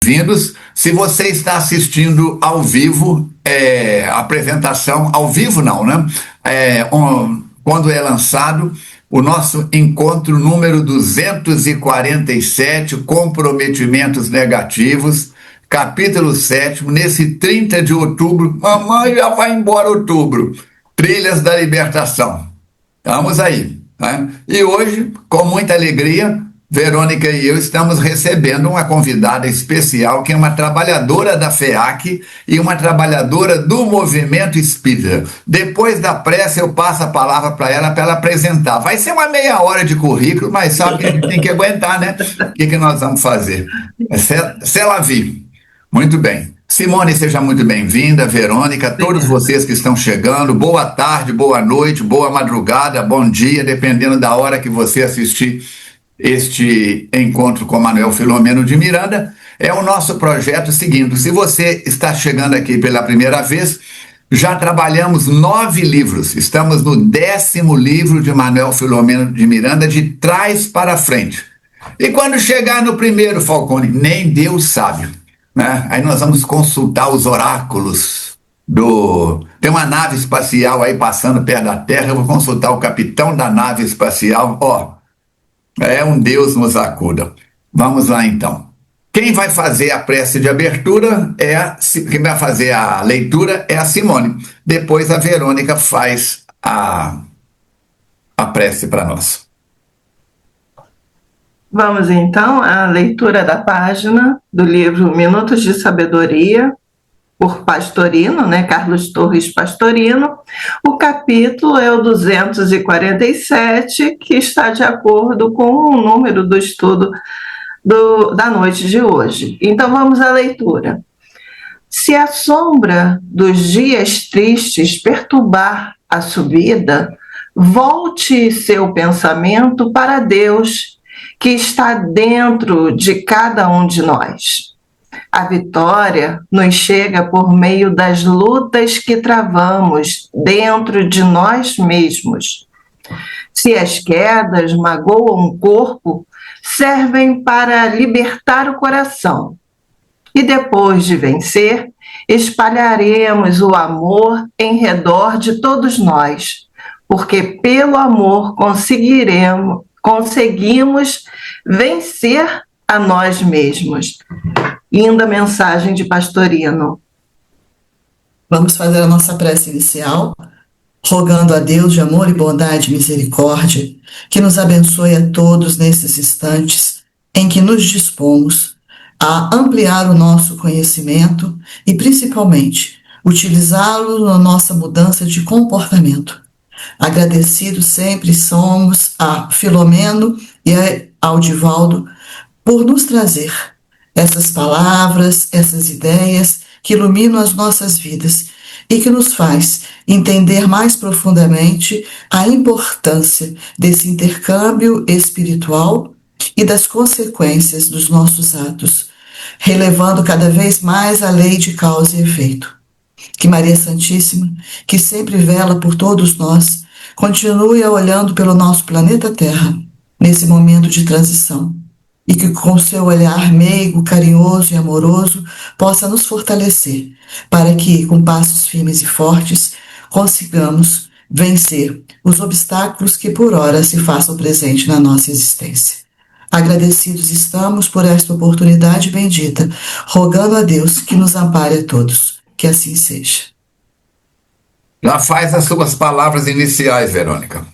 Bem-vindos. Se você está assistindo ao vivo, a apresentação, ao vivo não, né? Quando é lançado o nosso encontro número 247, Comprometimentos Negativos, capítulo 7, nesse 30 de outubro, mamãe já vai embora outubro, Trilhas da Libertação. Estamos aí, né? E hoje, com muita alegria, Verônica e eu estamos recebendo uma convidada especial, que é uma trabalhadora da FEAC e uma trabalhadora do Movimento Espírita. Depois da prece, eu passo a palavra para ela apresentar. Vai ser uma meia hora de currículo, mas sabe que a gente tem que aguentar, né? O que nós vamos fazer? C'est la vie. Muito bem. Simone, seja muito bem-vinda. Verônica, todos vocês que estão chegando, boa tarde, boa noite, boa madrugada, bom dia, dependendo da hora que você assistir este encontro com Manuel Filomeno de Miranda. É o nosso projeto seguinte. Se você está chegando aqui pela primeira vez, já trabalhamos 9 livros. Estamos no 10º livro de Manuel Filomeno de Miranda, de trás para frente. E quando chegar no primeiro, Falcone, nem Deus sabe, né? Aí nós vamos consultar os oráculos Tem uma nave espacial aí passando perto da Terra. Eu vou consultar o capitão da nave espacial. Um Deus nos acuda. Vamos lá, então. Quem vai fazer a prece de abertura quem vai fazer a leitura é a Simone. Depois a Verônica faz a prece para nós. Vamos, então, à leitura da página do livro Minutos de Sabedoria, por Pastorino, Carlos Torres Pastorino. O capítulo é o 247, que está de acordo com o número do estudo da noite de hoje. Então vamos à leitura. Se a sombra dos dias tristes perturbar a subida, volte seu pensamento para Deus, que está dentro de cada um de nós. A vitória nos chega por meio das lutas que travamos dentro de nós mesmos. Se as quedas magoam o corpo, servem para libertar o coração. E depois de vencer, espalharemos o amor em redor de todos nós, porque pelo amor conseguimos vencer a nós mesmos. Linda mensagem de Pastorino. Vamos fazer a nossa prece inicial, rogando a Deus de amor e bondade e misericórdia, que nos abençoe a todos nesses instantes em que nos dispomos a ampliar o nosso conhecimento e, principalmente, utilizá-lo na nossa mudança de comportamento. Agradecidos sempre somos a Filomeno e ao Divaldo por nos trazer essas palavras, essas ideias que iluminam as nossas vidas e que nos faz entender mais profundamente a importância desse intercâmbio espiritual e das consequências dos nossos atos, relevando cada vez mais a lei de causa e efeito. Que Maria Santíssima, que sempre vela por todos nós, continue olhando pelo nosso planeta Terra, nesse momento de transição, e que com seu olhar meigo, carinhoso e amoroso possa nos fortalecer, para que, com passos firmes e fortes, consigamos vencer os obstáculos que por ora se façam presente na nossa existência. Agradecidos estamos por esta oportunidade bendita, rogando a Deus que nos ampare a todos. Que assim seja. Já faz as suas palavras iniciais, Verônica.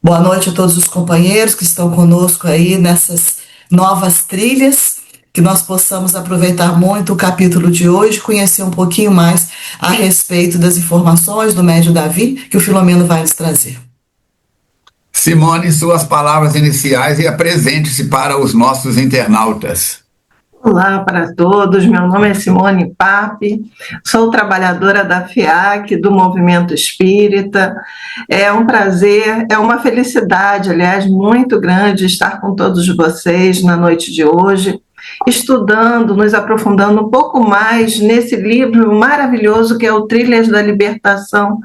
Boa noite a todos os companheiros que estão conosco aí nessas novas trilhas, que nós possamos aproveitar muito o capítulo de hoje, conhecer um pouquinho mais a respeito das informações do médium Davi, que o Filomeno vai nos trazer. Simone, suas palavras iniciais e apresente-se para os nossos internautas. Olá para todos, meu nome é Simone Pape, sou trabalhadora da FEAC, do Movimento Espírita. É um prazer, é uma felicidade, aliás, muito grande estar com todos vocês na noite de hoje, estudando, nos aprofundando um pouco mais nesse livro maravilhoso que é o Trilhas da Libertação,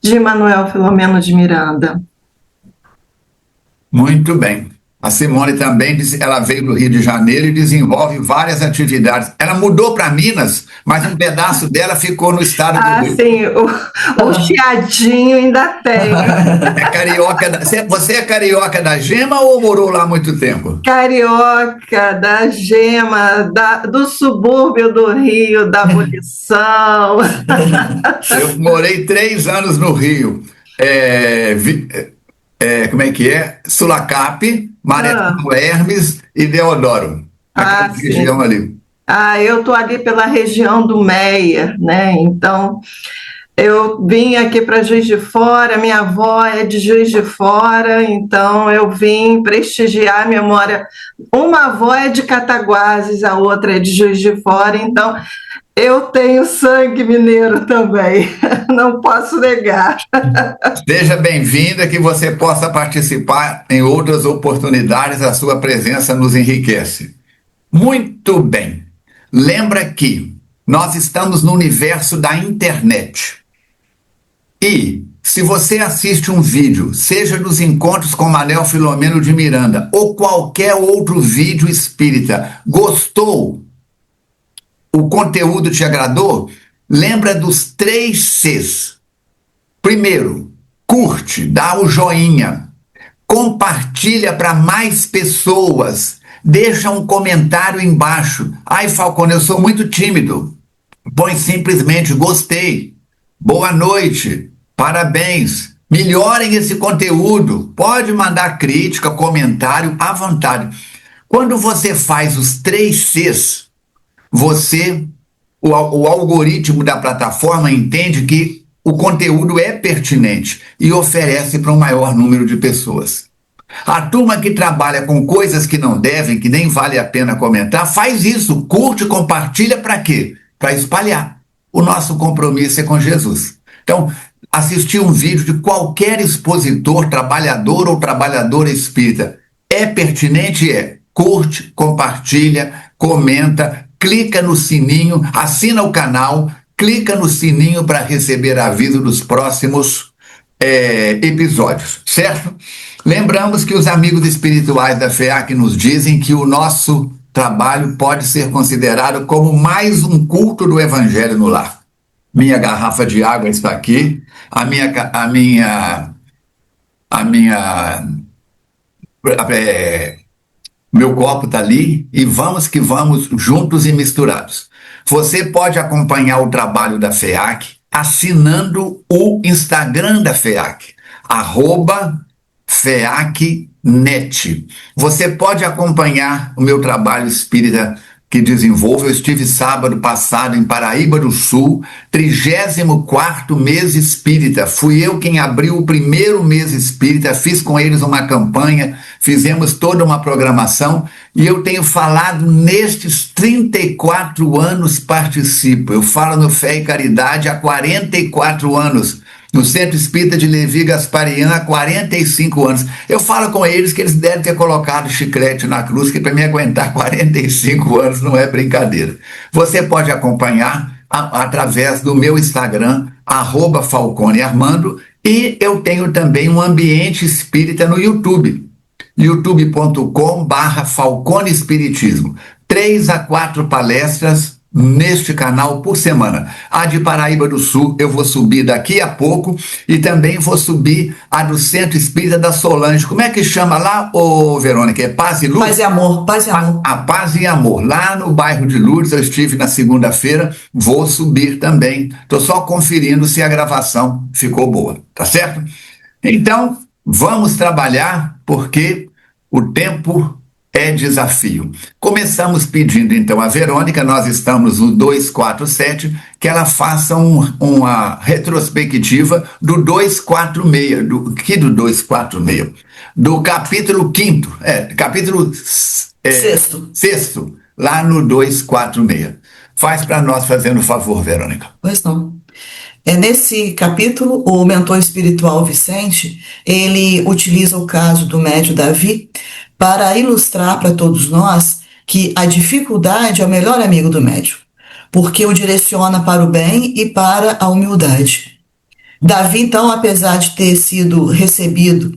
de Manuel Filomeno de Miranda. Muito bem. A Simone também, ela veio do Rio de Janeiro e desenvolve várias atividades. Ela mudou para Minas, mas um pedaço dela ficou no estado do Rio. Sim, o chiadinho ainda tem. É carioca. Você é carioca da Gema ou morou lá há muito tempo? Carioca da Gema, do subúrbio do Rio, da abolição. Eu morei 3 anos no Rio. Como é que é? Sulacap, Maré Hermes e Deodoro. Aquela região ali. Eu estou ali pela região do Meia, né? Então, eu vim aqui para Juiz de Fora, minha avó é de Juiz de Fora, então eu vim prestigiar a memória. Uma avó é de Cataguases, a outra é de Juiz de Fora, então eu tenho sangue mineiro também, não posso negar. Seja bem-vinda, que você possa participar em outras oportunidades, a sua presença nos enriquece. Muito bem. Lembra que nós estamos no universo da internet. E se você assiste um vídeo, seja nos encontros com Manel Filomeno de Miranda ou qualquer outro vídeo espírita, gostou? O conteúdo te agradou? Lembra dos 3 Cs. Primeiro, curte, dá o joinha, compartilha para mais pessoas, deixa um comentário embaixo. Ai, Falcone, eu sou muito tímido. Põe simplesmente gostei, boa noite, parabéns, melhorem esse conteúdo. Pode mandar crítica, comentário à vontade. Quando você faz os 3 Cs, o algoritmo da plataforma entende que o conteúdo é pertinente e oferece para um maior número de pessoas. A turma que trabalha com coisas que não devem, que nem vale a pena comentar, faz isso, curte, compartilha para quê? Para espalhar. O nosso compromisso é com Jesus. Então, assistir um vídeo de qualquer expositor, trabalhador ou trabalhadora espírita, é pertinente? É. Curte, compartilha, comenta, clica no sininho, assina o canal, clica no sininho para receber aviso dos próximos episódios, certo? Lembramos que os amigos espirituais da FEAC nos dizem que o nosso trabalho pode ser considerado como mais um culto do Evangelho no lar. Minha garrafa de água está aqui, meu copo está ali e vamos que vamos juntos e misturados. Você pode acompanhar o trabalho da FEAC assinando o Instagram da FEAC, @FEACnet. Você pode acompanhar o meu trabalho espírita que desenvolvo. Eu estive sábado passado em Paraíba do Sul, 34º mês espírita. Fui eu quem abriu o primeiro mês espírita, fiz com eles uma campanha, fizemos toda uma programação e eu tenho falado nestes 34 anos participo. Eu falo no Fé e Caridade há 44 anos. No Centro Espírita de Levi Gasparian há 45 anos. Eu falo com eles que eles devem ter colocado chiclete na cruz, que para me aguentar 45 anos não é brincadeira. Você pode acompanhar através do meu Instagram, @FalconeArmando, e eu tenho também um ambiente espírita no YouTube, youtube.com/Falcone Espiritismo. 3 a 4 palestras neste canal por semana. A de Paraíba do Sul eu vou subir daqui a pouco e também vou subir a do Centro Espírita da Solange. Como é que chama lá, Verônica? É Paz e Luz? Paz e Amor, Paz e Amor. A Paz e Amor, lá no bairro de Lourdes, eu estive na segunda-feira, vou subir também. Estou só conferindo se a gravação ficou boa, tá certo? Então, vamos trabalhar porque o tempo é desafio. Começamos pedindo então a Verônica, nós estamos no 247, que ela faça uma retrospectiva do 246, do 246? Do capítulo 5º, capítulo 6º, lá no 246. Faz para nós, fazendo favor, Verônica. Pois não. Nesse capítulo, o mentor espiritual Vicente, ele utiliza o caso do médium Davi para ilustrar para todos nós que a dificuldade é o melhor amigo do médium, porque o direciona para o bem e para a humildade. Davi, então, apesar de ter sido recebido,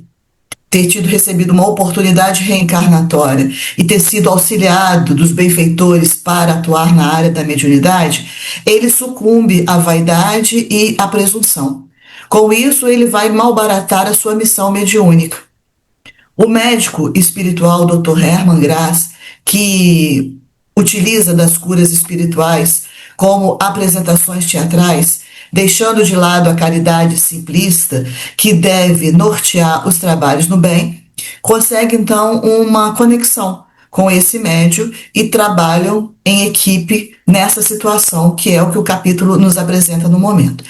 ter recebido uma oportunidade reencarnatória e ter sido auxiliado dos benfeitores para atuar na área da mediunidade, ele sucumbe à vaidade e à presunção. Com isso, ele vai malbaratar a sua missão mediúnica. O médico espiritual Dr. Hermann Grass, que utiliza das curas espirituais como apresentações teatrais, deixando de lado a caridade simplista que deve nortear os trabalhos no bem, consegue então uma conexão com esse médium e trabalham em equipe nessa situação, que é o que o capítulo nos apresenta no momento.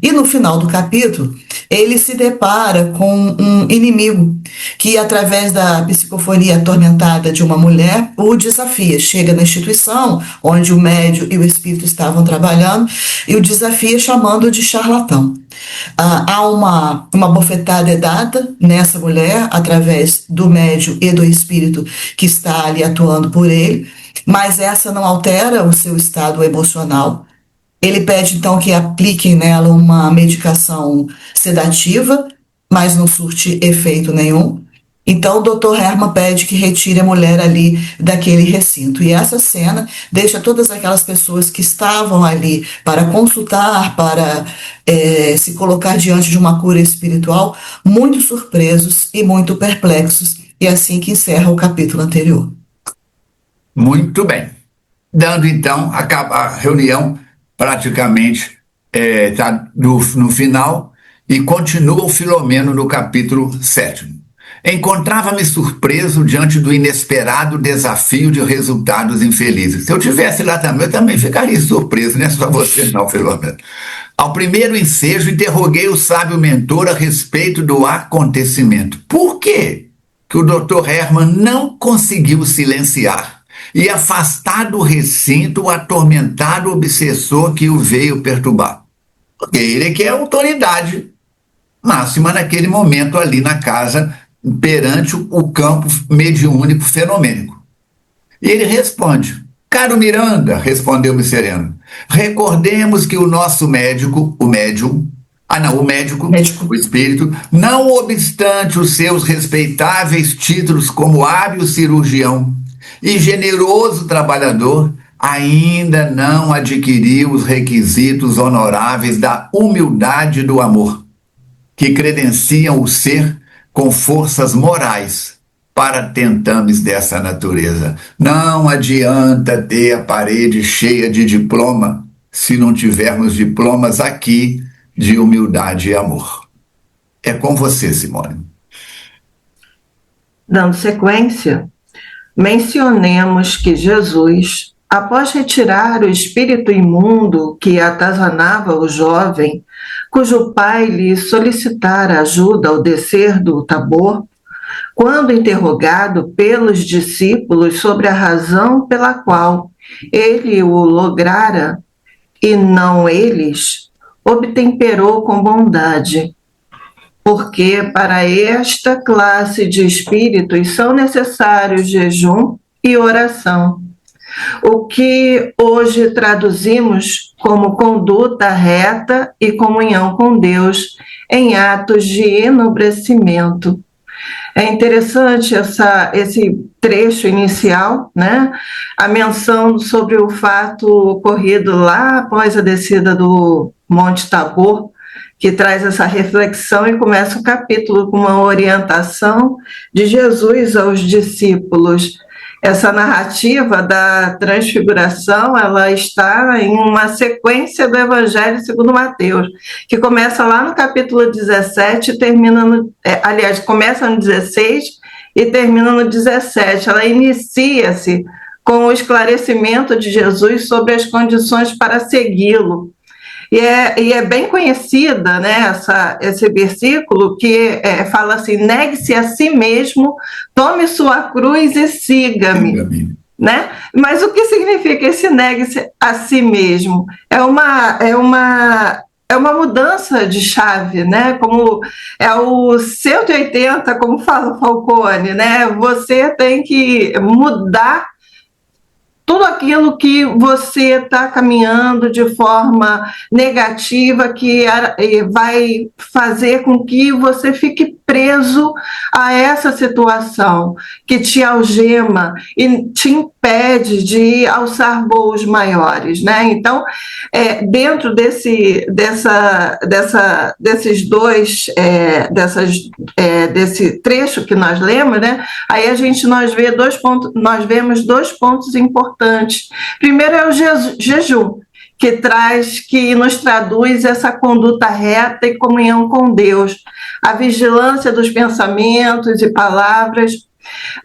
E no final do capítulo, ele se depara com um inimigo que, através da psicofonia atormentada de uma mulher, o desafia. Chega na instituição onde o médium e o espírito estavam trabalhando e o desafia chamando de charlatão. Há uma bofetada dada nessa mulher através do médium e do espírito que está ali atuando por ele, mas essa não altera o seu estado emocional. Ele pede, então, que apliquem nela uma medicação sedativa, mas não surte efeito nenhum. Então, o Dr. Hermann pede que retire a mulher ali daquele recinto. E essa cena deixa todas aquelas pessoas que estavam ali para consultar, para se colocar diante de uma cura espiritual, muito surpresos e muito perplexos. E é assim que encerra o capítulo anterior. Muito bem. Dando, então, a reunião praticamente está no final e continua o Filomeno no capítulo 7. Encontrava-me surpreso diante do inesperado desafio de resultados infelizes. Se eu tivesse lá também, eu também ficaria surpreso, não é só você não, Filomeno. Ao primeiro ensejo, interroguei o sábio mentor a respeito do acontecimento. Por quê que o Dr. Hermann não conseguiu silenciar e afastar do recinto o atormentado obsessor que o veio perturbar? Porque ele é que é a autoridade máxima naquele momento ali na casa, perante o campo mediúnico fenomênico. E ele responde: caro Miranda, respondeu-me sereno, recordemos que o nosso médico, o espírito, não obstante os seus respeitáveis títulos como hábil cirurgião e generoso trabalhador, ainda não adquiriu os requisitos honoráveis da humildade e do amor, que credenciam o ser com forças morais para tentames dessa natureza. Não adianta ter a parede cheia de diploma se não tivermos diplomas aqui de humildade e amor. É com você, Simone. Dando sequência, mencionemos que Jesus, após retirar o espírito imundo que atazanava o jovem, cujo pai lhe solicitara ajuda ao descer do Tabor, quando interrogado pelos discípulos sobre a razão pela qual ele o lograra e não eles, obtemperou com bondade, porque para esta classe de espíritos são necessários jejum e oração, o que hoje traduzimos como conduta reta e comunhão com Deus em atos de enobrecimento. É interessante esse trecho inicial, né? A menção sobre o fato ocorrido lá após a descida do Monte Tabor, que traz essa reflexão e começa o capítulo com uma orientação de Jesus aos discípulos. Essa narrativa da transfiguração, ela está em uma sequência do Evangelho segundo Mateus, que começa lá no capítulo 17 e termina começa no 16 e termina no 17. Ela inicia-se com o esclarecimento de Jesus sobre as condições para segui-lo. E é bem conhecida, né, esse versículo que fala assim: negue-se a si mesmo, tome sua cruz e siga-me. Né? Mas o que significa esse negue-se a si mesmo? É uma mudança de chave, né? Como é o 180, como fala Falcone, né? Você tem que mudar tudo aquilo que você está caminhando de forma negativa, que vai fazer com que você fique preso a essa situação que te algema e te impede de alçar voos maiores, né? Então, dentro desse trecho que nós lemos, né? Aí nós vemos dois pontos importantes. Primeiro é o jejum, que nos traduz essa conduta reta e comunhão com Deus, a vigilância dos pensamentos e palavras.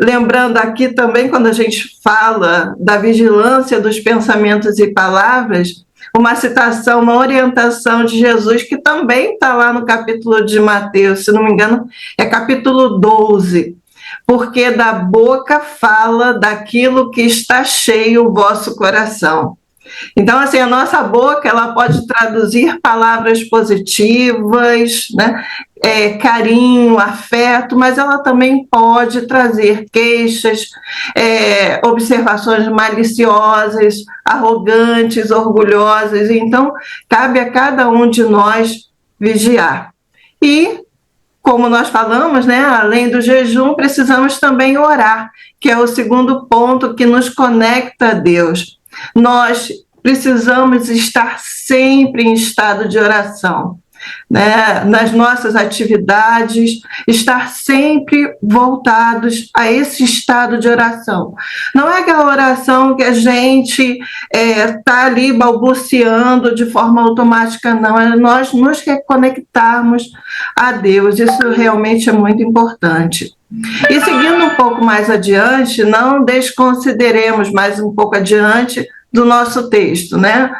Lembrando aqui também, quando a gente fala da vigilância dos pensamentos e palavras, uma citação, uma orientação de Jesus, que também está lá no capítulo de Mateus, se não me engano, é capítulo 12, porque da boca fala daquilo que está cheio o vosso coração. Então, assim, a nossa boca, ela pode traduzir palavras positivas, né? Carinho, afeto, mas ela também pode trazer queixas, observações maliciosas, arrogantes, orgulhosas. Então, cabe a cada um de nós vigiar. E, como nós falamos, né, além do jejum, precisamos também orar, que é o segundo ponto que nos conecta a Deus. Nós precisamos estar sempre em estado de oração, né? Nas nossas atividades, estar sempre voltados a esse estado de oração. Não é aquela oração que a gente está ali balbuciando de forma automática, não. É nós nos reconectarmos a Deus. Isso realmente é muito importante. E seguindo um pouco mais adiante, não desconsideremos mais um pouco adiante do nosso texto, né?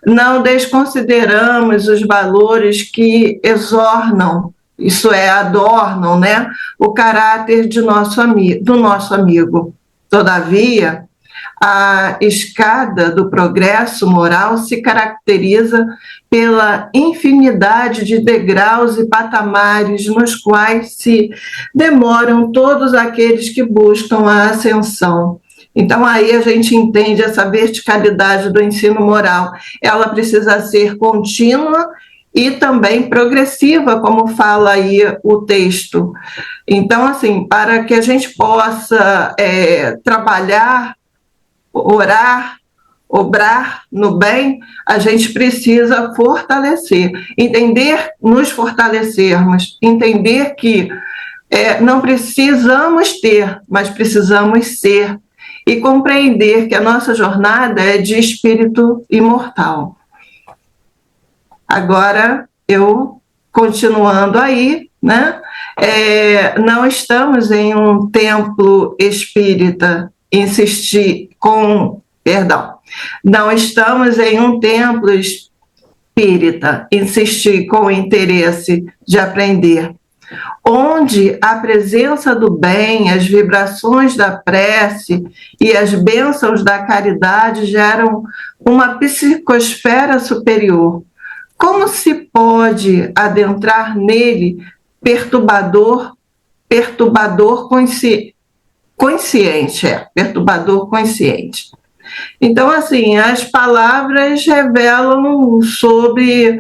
Não desconsideramos os valores que exornam, isso é, adornam, né, o caráter do nosso amigo. Todavia, a escada do progresso moral se caracteriza pela infinidade de degraus e patamares nos quais se demoram todos aqueles que buscam a ascensão. Então, aí a gente entende essa verticalidade do ensino moral. Ela precisa ser contínua e também progressiva, como fala aí o texto. Então, assim, para que a gente possa trabalhar, orar, obrar no bem, a gente precisa fortalecer, nos fortalecermos, entender que não precisamos ter, mas precisamos ser, e compreender que a nossa jornada é de espírito imortal. Agora, eu continuando aí, né? Não estamos em um templo espírita, não estamos em um templo espírita, insistir com o interesse de aprender, onde a presença do bem, as vibrações da prece e as bênçãos da caridade geram uma psicosfera superior. Como se pode adentrar nele perturbador consciente. Então, assim, as palavras revelam sobre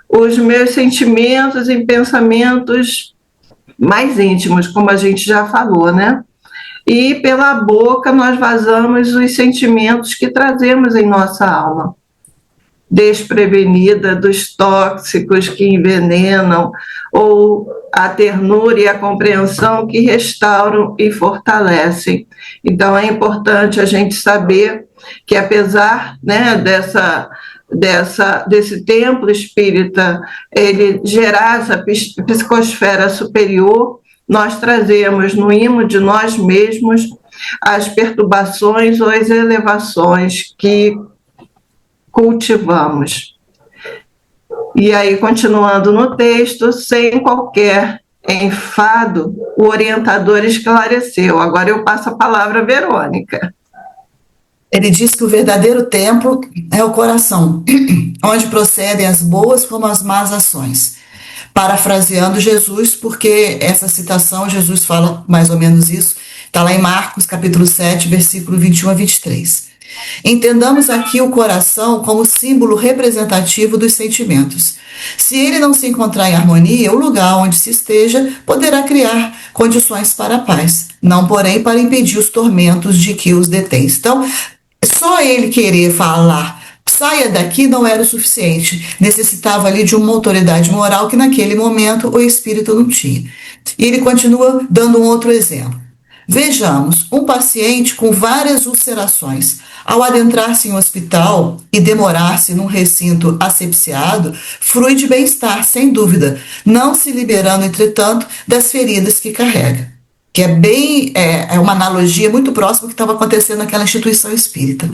os meus sentimentos e pensamentos mais íntimos, como a gente já falou, né? E pela boca nós vazamos os sentimentos que trazemos em nossa alma, desprevenida dos tóxicos que envenenam, ou a ternura e a compreensão que restauram e fortalecem. Então é importante a gente saber que, apesar, né, desse templo espírita, ele gerar essa psicosfera superior, nós trazemos no imo de nós mesmos as perturbações ou as elevações que cultivamos. E aí, continuando no texto, sem qualquer enfado, o orientador esclareceu. Agora eu passo a palavra à Verônica. Ele diz que o verdadeiro templo é o coração, onde procedem as boas como as más ações. Parafraseando Jesus, porque essa citação, Jesus fala mais ou menos isso, está lá em Marcos, capítulo 7, versículo 21 a 23. Entendamos aqui o coração como símbolo representativo dos sentimentos. Se ele não se encontrar em harmonia, o lugar onde se esteja poderá criar condições para a paz, não, porém, para impedir os tormentos de que os detém. Então, só ele querer falar, saia daqui, não era o suficiente. Necessitava ali de uma autoridade moral que naquele momento o espírito não tinha. E ele continua dando um outro exemplo. Vejamos, um paciente com várias ulcerações, ao adentrar-se em um hospital e demorar-se num recinto asepsiado, frui de bem-estar, sem dúvida, não se liberando, entretanto, das feridas que carrega. Que é uma analogia muito próxima do que estava acontecendo naquela instituição espírita.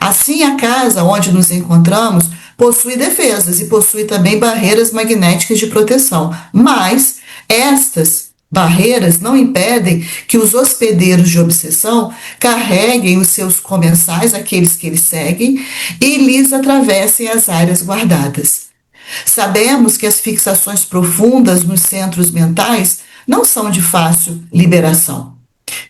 Assim, a casa onde nos encontramos possui defesas e possui também barreiras magnéticas de proteção, mas estas barreiras não impedem que os hospedeiros de obsessão carreguem os seus comensais, aqueles que eles seguem, e lhes atravessem as áreas guardadas. Sabemos que as fixações profundas nos centros mentais não são de fácil liberação.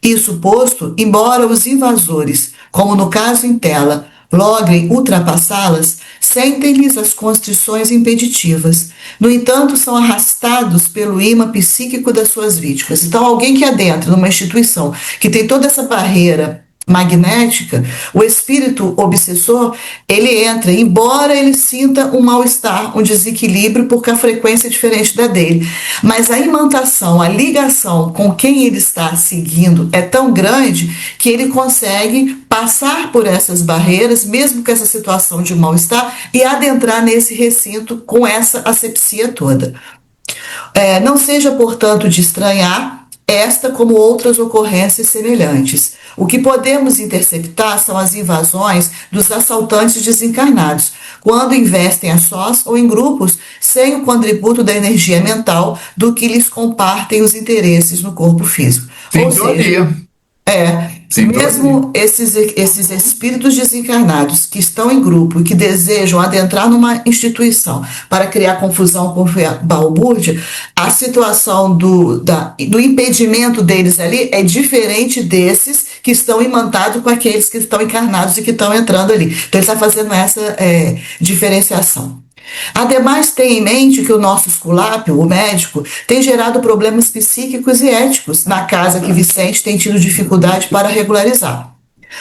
Isso posto, embora os invasores, como no caso em tela, logrem ultrapassá-las, sentem-lhes as constrições impeditivas. No entanto, são arrastados pelo imã psíquico das suas vítimas. Então, alguém que adentra numa instituição que tem toda essa barreira magnética, o espírito obsessor, ele entra, embora ele sinta um mal-estar, um desequilíbrio, porque a frequência é diferente da dele. Mas a imantação, a ligação com quem ele está seguindo é tão grande que ele consegue passar por essas barreiras, mesmo com essa situação de mal-estar, e adentrar nesse recinto com essa asepsia toda. Não seja, portanto, de estranhar esta como outras ocorrências semelhantes. O que podemos interceptar são as invasões dos assaltantes desencarnados, quando investem a sós ou em grupos sem o contributo da energia mental do que lhes compartem os interesses no corpo físico. Sintonia. Mesmo esses espíritos desencarnados que estão em grupo e que desejam adentrar numa instituição para criar confusão com balbúrdia, a situação do impedimento deles ali é diferente desses que estão imantados com aqueles que estão encarnados e que estão entrando ali. Então ele está fazendo essa diferenciação. Ademais, tenha em mente que o nosso Esculápio, o médico, tem gerado problemas psíquicos e éticos na casa que Vicente tem tido dificuldade para regularizar,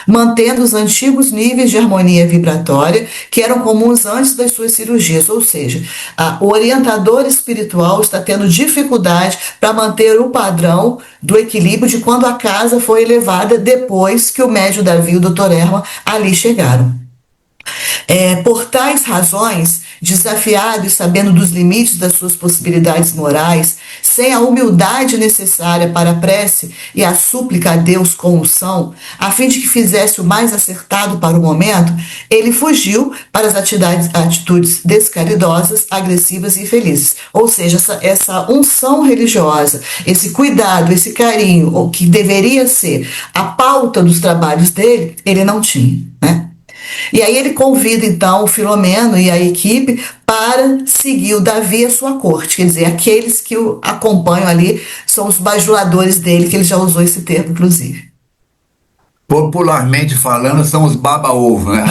mantendo os antigos níveis de harmonia vibratória que eram comuns antes das suas cirurgias, ou seja, o orientador espiritual está tendo dificuldade para manter o padrão do equilíbrio de quando a casa foi elevada depois que o médium Davi e o Dr. Erma ali chegaram. Por tais razões, desafiado e sabendo dos limites das suas possibilidades morais, sem a humildade necessária para a prece e a súplica a Deus com unção, a fim de que fizesse o mais acertado para o momento, ele fugiu para as atitudes descaridosas, agressivas e infelizes. Ou seja, essa unção religiosa, esse cuidado, esse carinho, o que deveria ser a pauta dos trabalhos dele, ele não tinha, né? E aí ele convida, então, o Filomeno e a equipe para seguir o Davi e a sua corte. Quer dizer, aqueles que o acompanham ali são os bajuladores dele, que ele já usou esse termo, inclusive. Popularmente falando, são os baba-ovo, né?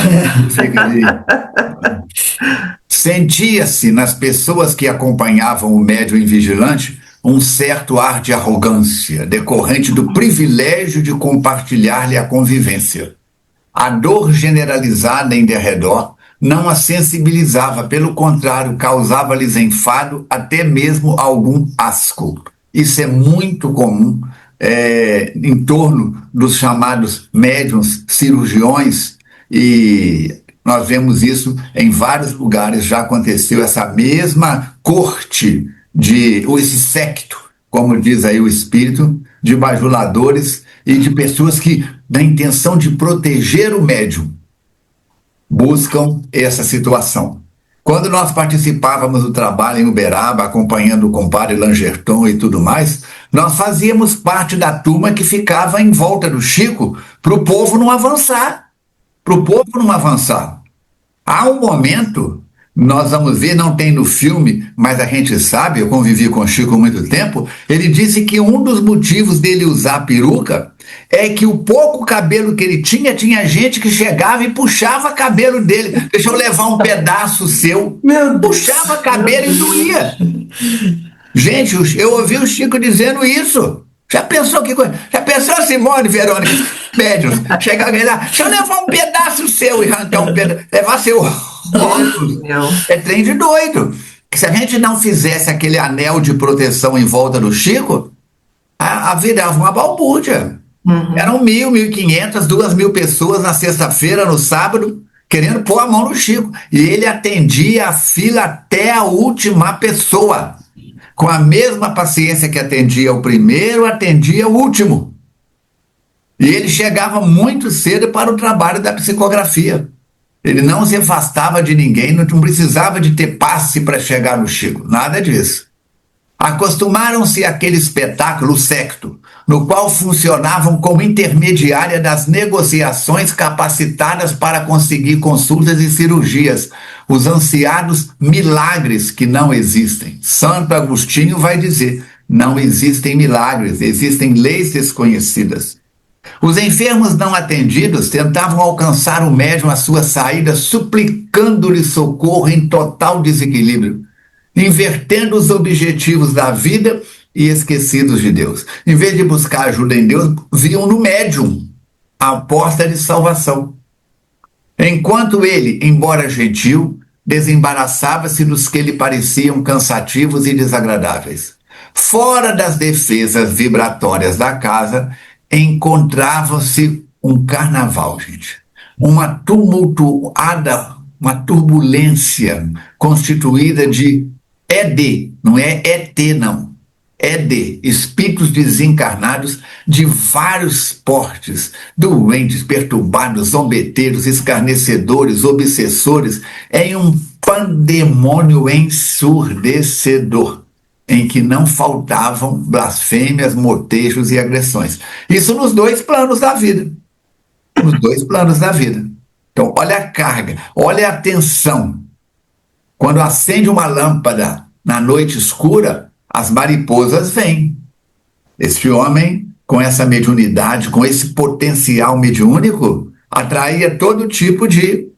Sentia-se nas pessoas que acompanhavam o médium invigilante um certo ar de arrogância, decorrente do privilégio de compartilhar-lhe a convivência. A dor generalizada em derredor não a sensibilizava, pelo contrário, causava-lhes enfado, até mesmo algum asco. Isso é muito comum em torno dos chamados médiuns cirurgiões, e nós vemos isso em vários lugares. Já aconteceu essa mesma corte, ou esse séquito, como diz aí o espírito, de bajuladores e de pessoas que, na intenção de proteger o médium, buscam essa situação. Quando nós participávamos do trabalho em Uberaba, acompanhando o compadre Langerton e tudo mais, nós fazíamos parte da turma que ficava em volta do Chico para o povo não avançar. Há um momento Nós vamos ver, não tem no filme, mas a gente sabe, eu convivi com o Chico há muito tempo, ele disse que um dos motivos dele usar peruca é que o pouco cabelo que ele tinha, tinha gente que chegava e puxava cabelo dele. Deixa eu levar um pedaço seu. Puxava cabelo e doía. Gente, eu ouvi o Chico dizendo isso. Já pensou que coisa? Já pensou, Simone, Verônica? Médios, chega alguém lá, deixa eu levar um pedaço seu e arrancar um pedaço, levar seu óculos. É trem de doido. Se a gente não fizesse aquele anel de proteção em volta do Chico, a virava uma balbúrdia. Eram 1.000, 1.500, 2.000 pessoas na sexta-feira, no sábado, querendo pôr a mão no Chico. E ele atendia a fila até a última pessoa. Com a mesma paciência que atendia o primeiro, atendia o último. E ele chegava muito cedo para o trabalho da psicografia. Ele não se afastava de ninguém, não precisava de ter passe para chegar no Chico, nada disso. Acostumaram-se àquele espetáculo secto, no qual funcionavam como intermediária das negociações capacitadas para conseguir consultas e cirurgias, os ansiados milagres que não existem. Santo Agostinho vai dizer, não existem milagres, existem leis desconhecidas. Os enfermos não atendidos tentavam alcançar o médium à sua saída, suplicando-lhe socorro em total desequilíbrio, invertendo os objetivos da vida e esquecidos de Deus. Em vez de buscar ajuda em Deus, viam no médium a porta de salvação. Enquanto ele, embora gentil, desembaraçava-se dos que lhe pareciam cansativos e desagradáveis. Fora das defesas vibratórias da casa, encontrava-se um carnaval, gente. Uma tumultuada, uma turbulência constituída de ED, não é ET não, ED, espíritos desencarnados de vários portes, doentes, perturbados, zombeteiros, escarnecedores, obsessores, em um pandemônio ensurdecedor, em que não faltavam blasfêmias, motejos e agressões. Isso nos 2 planos da vida. Nos 2 planos da vida. Então, olha a carga, olha a tensão. Quando acende uma lâmpada na noite escura, as mariposas vêm. Esse homem, com essa mediunidade, com esse potencial mediúnico, atraía todo tipo de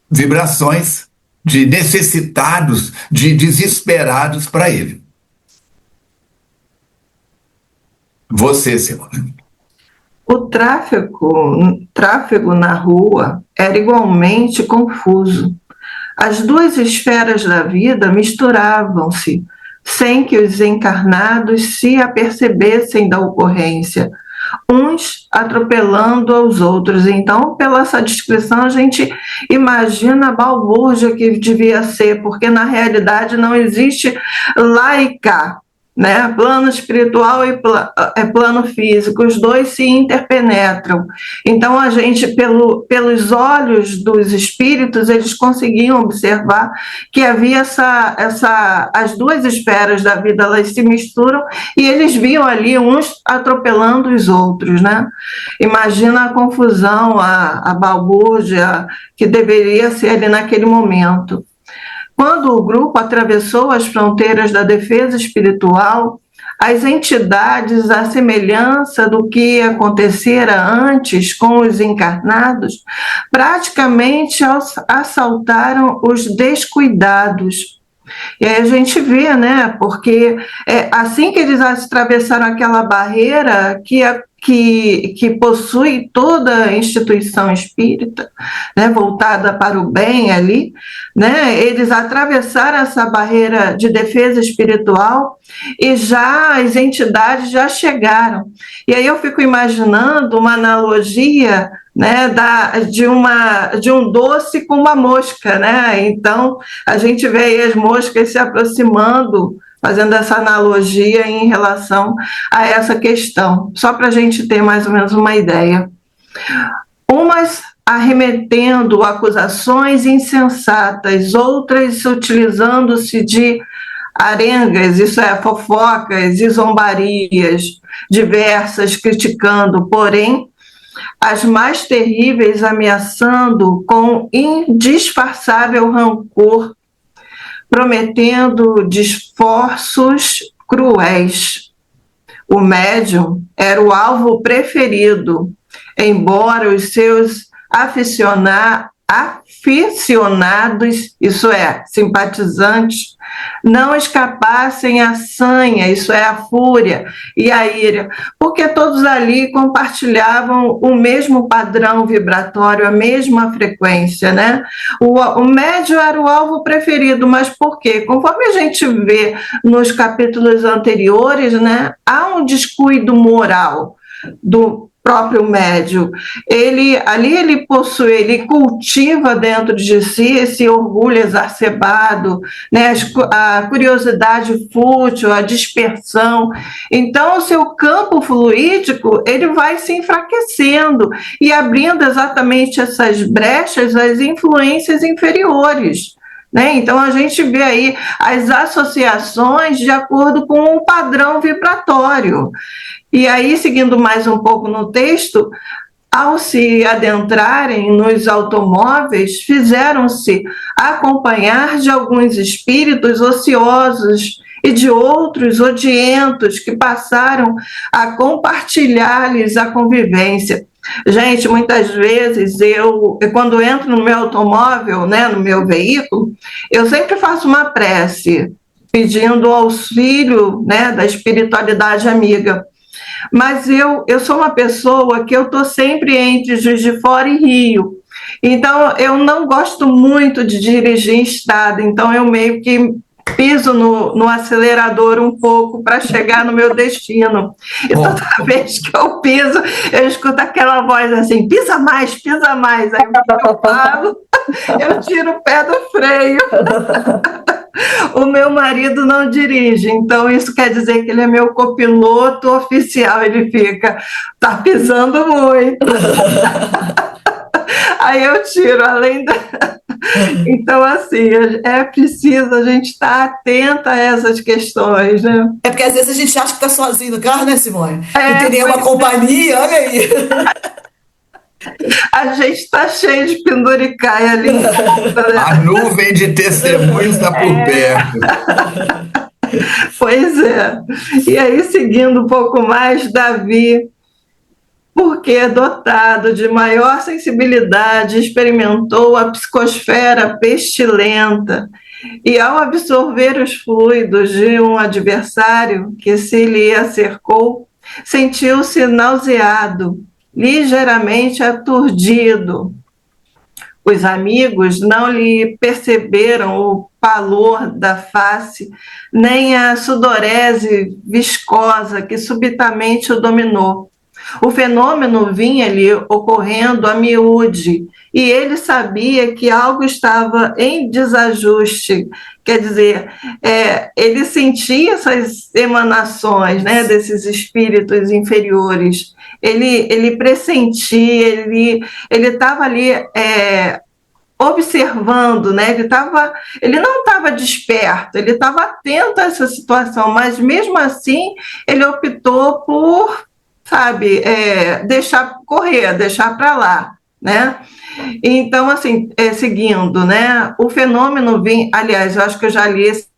vibrações, de necessitados, de desesperados para ele. Você, Simone. O tráfego na rua era igualmente confuso. As 2 esferas da vida misturavam-se, sem que os encarnados se apercebessem da ocorrência, uns atropelando aos outros. Então, pela essa descrição, a gente imagina a balbúrdia que devia ser, porque na realidade não existe lá e cá, né? Plano espiritual e plano físico, os 2 se interpenetram. Então a gente, pelos olhos dos espíritos, eles conseguiam observar que havia as 2 esferas da vida, elas se misturam e eles viam ali uns atropelando os outros, né? Imagina a confusão, a balbúrdia que deveria ser ali naquele momento. Quando o grupo atravessou as fronteiras da defesa espiritual, as entidades, à semelhança do que acontecera antes com os encarnados, praticamente assaltaram os descuidados. E aí a gente vê, né, porque assim que eles atravessaram aquela barreira que possui toda a instituição espírita, né, voltada para o bem ali, né, eles atravessaram essa barreira de defesa espiritual e já as entidades já chegaram. E aí eu fico imaginando uma analogia, né, de um doce com uma mosca, né? Então a gente vê aí as moscas se aproximando, fazendo essa analogia em relação a essa questão, só para a gente ter mais ou menos uma ideia. Umas arremetendo acusações insensatas, outras utilizando-se de arengas, isso é, fofocas e zombarias diversas, criticando, porém, as mais terríveis ameaçando com indisfarçável rancor prometendo de esforços cruéis. O médium era o alvo preferido, embora os seus aficionados, isso é, simpatizantes, não escapassem à sanha, isso é, à fúria e à ira, porque todos ali compartilhavam o mesmo padrão vibratório, a mesma frequência, né? O médium era o alvo preferido, mas por quê? Conforme a gente vê nos capítulos anteriores, né, há um descuido moral do próprio médium. Ele possui, ele cultiva dentro de si esse orgulho exacerbado, né, a curiosidade fútil, a dispersão. Então, o seu campo fluídico, ele vai se enfraquecendo e abrindo exatamente essas brechas às influências inferiores. Né? Então, a gente vê aí as associações de acordo com o padrão vibratório. E aí, seguindo mais um pouco no texto, ao se adentrarem nos automóveis, fizeram-se acompanhar de alguns espíritos ociosos e de outros odientos que passaram a compartilhar-lhes a convivência. Gente, muitas vezes quando entro no meu automóvel, né, no meu veículo, eu sempre faço uma prece, pedindo auxílio, né, da espiritualidade amiga. Mas eu sou uma pessoa que eu estou sempre entre Juiz de Fora e Rio. Então, eu não gosto muito de dirigir em estrada. Então, eu meio que piso no acelerador um pouco para chegar no meu destino. E toda vez que eu piso, eu escuto aquela voz assim, pisa mais, pisa mais. Aí eu falo, eu tiro o pé do freio. O meu marido não dirige, então isso quer dizer que ele é meu copiloto oficial, ele fica, tá pisando muito. Aí eu tiro, além da... Então, assim, é preciso a gente estar atenta a essas questões, né? É porque às vezes a gente acha que está sozinho no carro, né, Simone? Não tem nenhuma pois companhia, olha aí. a gente está cheio de penduricai ali em volta, né? A nuvem de testemunhos está por perto. Pois é. E aí, seguindo um pouco mais, Davi, porque dotado de maior sensibilidade, experimentou a psicosfera pestilenta e, ao absorver os fluidos de um adversário que se lhe acercou, sentiu-se nauseado, ligeiramente aturdido. Os amigos não lhe perceberam o pálor da face, nem a sudorese viscosa que subitamente o dominou. O fenômeno vinha-lhe ocorrendo a miúde, e ele sabia que algo estava em desajuste. Quer dizer, ele sentia essas emanações, né, desses espíritos inferiores. Ele pressentia, ele estava ali observando, né? Ele não estava desperto, ele estava atento a essa situação, mas mesmo assim ele optou por, sabe, deixar correr, deixar para lá, né? Então, assim, seguindo, né? O fenômeno vinha, aliás, eu acho que eu já li esse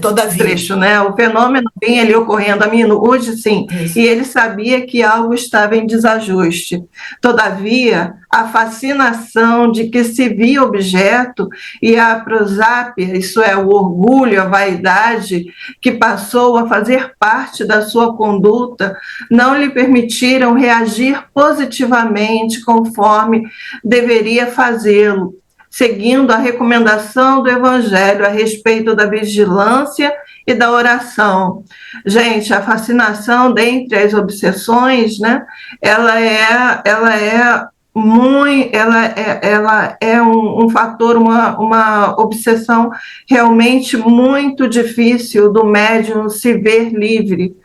Todavia. trecho, né? O fenômeno vinha ali ocorrendo a miúde, sim, Isso. e ele sabia que algo estava em desajuste. Todavia, a fascinação de que se via objeto e a prosápia, isso é, o orgulho, a vaidade, que passou a fazer parte da sua conduta, não lhe permitiram reagir positivamente conforme deveria fazê-lo, seguindo a recomendação do Evangelho a respeito da vigilância e da oração. Gente, a fascinação dentre as obsessões, né, ela é um fator, uma obsessão realmente muito difícil do médium se ver livre,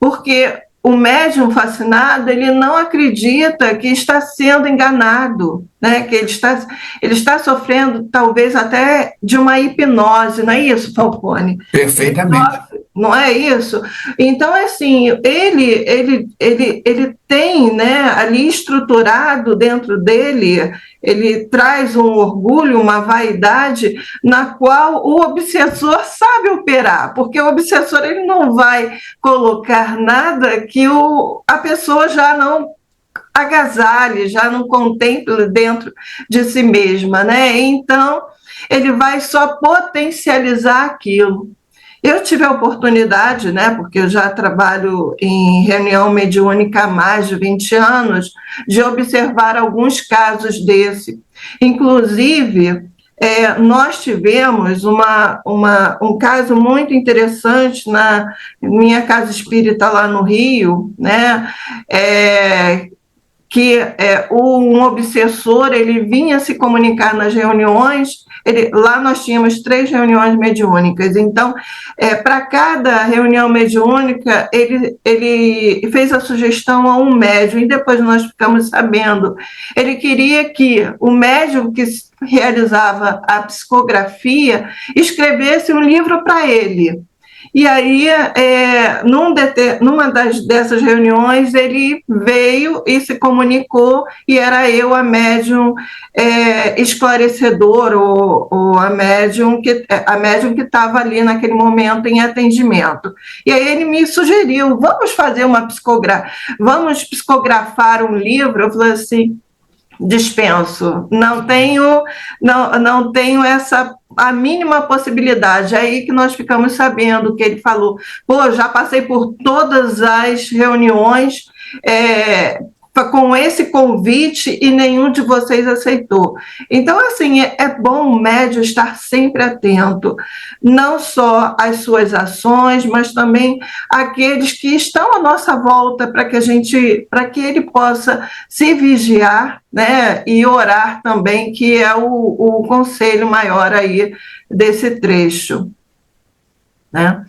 porque o médium fascinado, ele não acredita que está sendo enganado, né? Que ele está sofrendo talvez até de uma hipnose, não é isso, Falcone? Perfeitamente. não é isso? Então, assim, ele tem, né, ali estruturado dentro dele, ele traz um orgulho, uma vaidade, na qual o obsessor sabe operar, porque o obsessor ele não vai colocar nada que a pessoa já não agasalhe, já não contemple dentro de si mesma, né? Então, ele vai só potencializar aquilo. Eu tive a oportunidade, né, porque eu já trabalho em reunião mediúnica há mais de 20 anos, de observar alguns casos desse. Inclusive, nós tivemos um caso muito interessante na minha casa espírita lá no Rio, né, que um obsessor ele vinha se comunicar nas reuniões. Lá nós tínhamos 3 reuniões mediúnicas, então, para cada reunião mediúnica, ele fez a sugestão a um médium, e depois nós ficamos sabendo. Ele queria que o médium que realizava a psicografia escrevesse um livro para ele. E aí, numa dessas reuniões, ele veio e se comunicou, e era eu a médium esclarecedora, ou a médium que estava ali naquele momento em atendimento. E aí ele me sugeriu, vamos psicografar um livro. Eu falei assim, dispenso, não tenho a mínima possibilidade. Aí que nós ficamos sabendo que ele falou, já passei por todas as reuniões com esse convite e nenhum de vocês aceitou. Então, assim, é bom o médium estar sempre atento, não só às suas ações, mas também àqueles que estão à nossa volta, para que ele possa se vigiar, né, e orar também, que é o conselho maior aí desse trecho, né?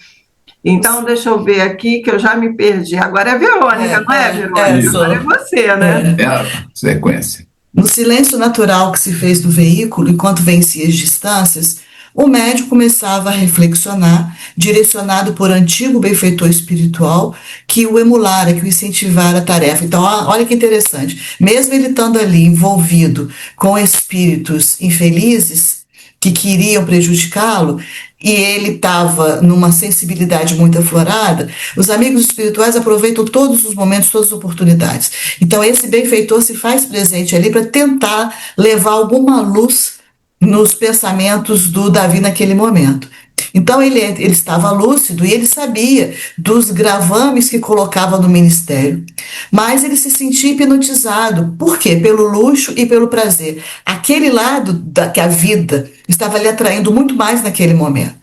Então, deixa eu ver aqui, que eu já me perdi. Agora é Verônica, não é, Verônica? Agora é você, né? É a sequência. No silêncio natural que se fez do veículo, enquanto vencia as distâncias, o médium começava a reflexionar, direcionado por antigo benfeitor espiritual que o emulara, que o incentivara a tarefa. Então, olha que interessante. Mesmo ele estando ali envolvido com espíritos infelizes que queriam prejudicá-lo, e ele estava numa sensibilidade muito aflorada, os amigos espirituais aproveitam todos os momentos, todas as oportunidades. Então, esse benfeitor se faz presente ali para tentar levar alguma luz nos pensamentos do Davi naquele momento. Então, ele estava lúcido e ele sabia dos gravames que colocava no ministério. Mas ele se sentia hipnotizado. Por quê? Pelo luxo e pelo prazer. Aquele lado que a vida estava lhe atraindo muito mais naquele momento.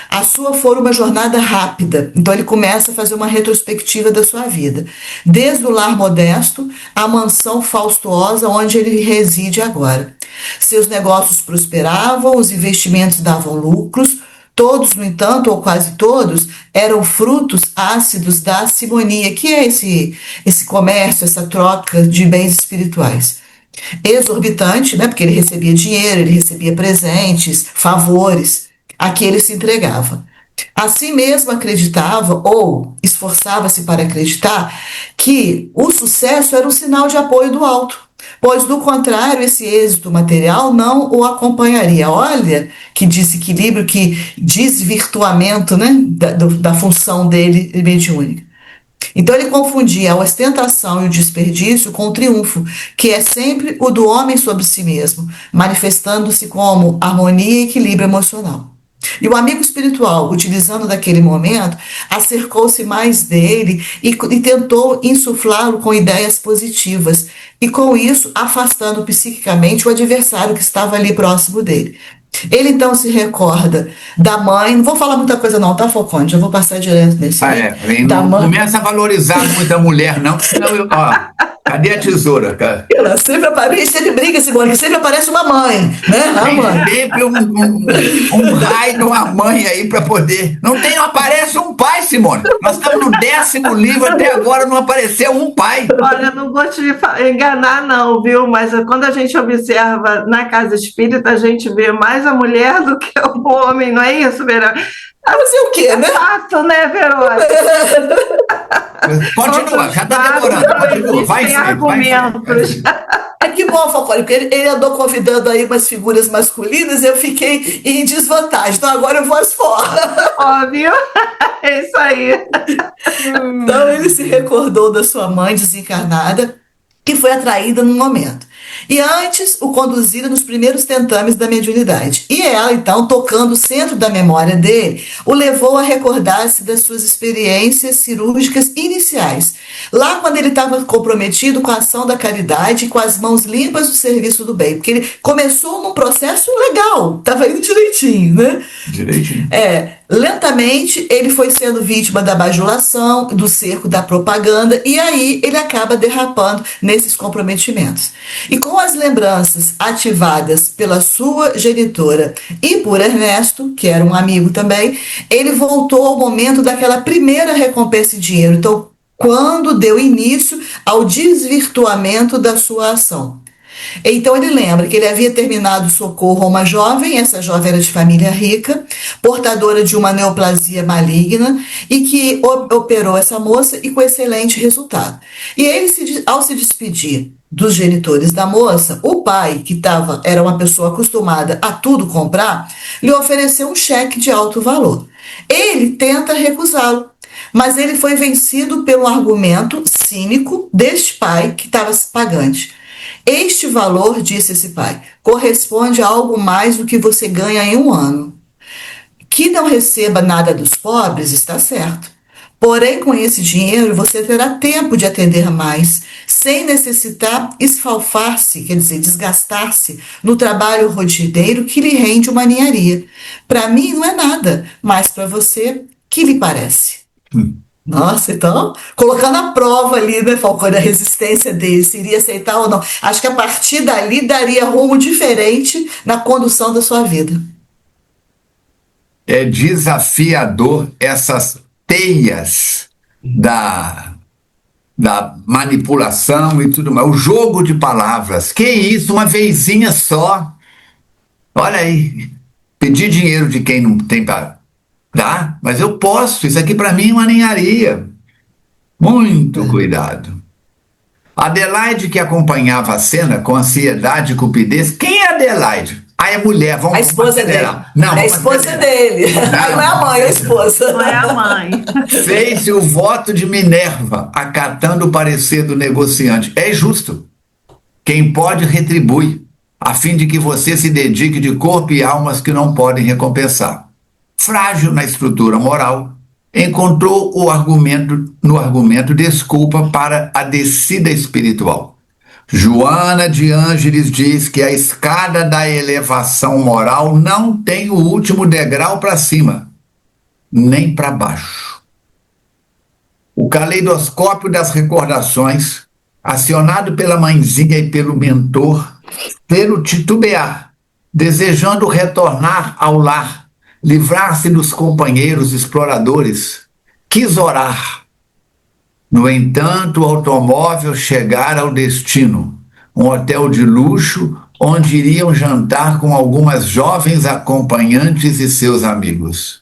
A sua foi uma jornada rápida, então ele começa a fazer uma retrospectiva da sua vida, desde o lar modesto à mansão faustuosa onde ele reside agora. Seus negócios prosperavam, os investimentos davam lucros, todos, no entanto, ou quase todos, eram frutos ácidos da simonia, que é esse comércio, essa troca de bens espirituais. Exorbitante, né, porque ele recebia dinheiro, ele recebia presentes, favores, a que ele se entregava. Assim mesmo acreditava, ou esforçava-se para acreditar, que o sucesso era um sinal de apoio do alto, pois, do contrário, esse êxito material não o acompanharia. Olha que desequilíbrio, que desvirtuamento, né, da função dele mediúnica. Então ele confundia a ostentação e o desperdício com o triunfo, que é sempre o do homem sobre si mesmo, manifestando-se como harmonia e equilíbrio emocional. E o amigo espiritual, utilizando daquele momento, acercou-se mais dele e tentou insuflá-lo com ideias positivas, e com isso afastando psiquicamente o adversário que estava ali próximo dele. Ele então se recorda da mãe, não vou falar muita coisa não, tá, Falcone? Já vou passar direto nesse. Não começa a valorizar muito a mulher, não, senão cadê a tesoura, cara? Ela sempre aparece, sempre briga, Simone, que sempre aparece uma mãe, né? Tem sempre um raio de uma mãe aí para poder. Não aparece um pai, Simone. Nós estamos no 10º livro, até agora não apareceu um pai. Olha, não vou te enganar não, viu? Mas quando a gente observa na casa espírita, a gente vê mais a mulher do que o homem, não é isso, Vera? Fazer o quê, né? Fato, né, Verônica? Continua, já está demorando. Continua, vai Sem em frente, vai em frente, vai em argumentos. frente. É que bom, Falcone, porque ele andou convidando aí umas figuras masculinas e eu fiquei em desvantagem. Então agora eu vou às fora. Óbvio. É isso aí. Então ele se recordou da sua mãe desencarnada, que foi atraída num momento. E antes o conduzira nos primeiros tentames da mediunidade. E ela, então, tocando o centro da memória dele, o levou a recordar-se das suas experiências cirúrgicas iniciais. Lá quando ele estava comprometido com a ação da caridade e com as mãos limpas do serviço do bem. Porque ele começou num processo legal, estava indo direitinho, né? Direitinho. Lentamente ele foi sendo vítima da bajulação, do cerco da propaganda, e aí ele acaba derrapando nesses comprometimentos. E com as lembranças ativadas pela sua genitora e por Ernesto, que era um amigo também, ele voltou ao momento daquela primeira recompensa em dinheiro. Então, quando deu início ao desvirtuamento da sua ação. Então ele lembra que ele havia terminado o socorro a uma jovem, essa jovem era de família rica, portadora de uma neoplasia maligna, e que operou essa moça e com excelente resultado. E ele, ao se despedir dos genitores da moça, o pai, que era uma pessoa acostumada a tudo comprar, lhe ofereceu um cheque de alto valor. Ele tenta recusá-lo, mas ele foi vencido pelo argumento cínico deste pai que estava pagante. Este valor, disse esse pai, corresponde a algo mais do que você ganha em um ano. Que não receba nada dos pobres, está certo. Porém, com esse dinheiro, você terá tempo de atender mais, sem necessitar esfalfar-se, quer dizer, desgastar-se no trabalho rotineiro que lhe rende uma ninharia. Para mim não é nada, mas para você, que lhe parece? Nossa, então, colocando a prova ali, né, Falcone, a resistência dele, se iria aceitar ou não. Acho que a partir dali daria rumo diferente na condução da sua vida. É desafiador essas teias da manipulação e tudo mais. O jogo de palavras. Que isso, uma vezinha só. Olha aí. Pedir dinheiro de quem não tem para dar, mas eu posso. Isso aqui para mim é uma ninharia. Muito cuidado. Adelaide, que acompanhava a cena com ansiedade e cupidez. Quem é Adelaide? É mulher, vamos A esposa dele. Não, é a esposa dele. Não é a mãe, é a esposa. Não é a mãe. Fez-se o voto de Minerva, acatando o parecer do negociante. É justo. Quem pode, retribui, a fim de que você se dedique de corpo e alma aos que não podem recompensar. Frágil na estrutura moral, encontrou no argumento desculpa para a descida espiritual. Joana de Ângeles diz que a escada da elevação moral não tem o último degrau para cima, nem para baixo. O caleidoscópio das recordações, acionado pela mãezinha e pelo mentor, pelo titubear, desejando retornar ao lar, livrar-se dos companheiros exploradores, quis orar. No entanto, o automóvel chegara ao destino, um hotel de luxo onde iriam jantar com algumas jovens acompanhantes e seus amigos.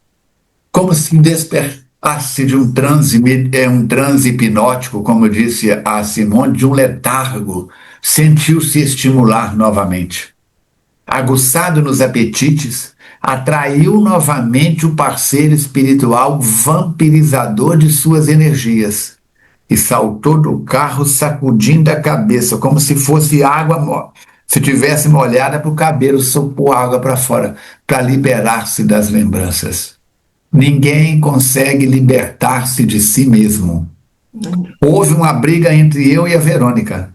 Como se despertasse de um transe hipnótico, como disse a Simone, de um letargo, sentiu-se estimular novamente. Aguçado nos apetites, atraiu novamente o parceiro espiritual vampirizador de suas energias e saltou do carro sacudindo a cabeça, como se fosse água, se tivesse molhada para o cabelo, sopou água para fora, para liberar-se das lembranças. Ninguém consegue libertar-se de si mesmo. Houve uma briga entre eu e a Verônica,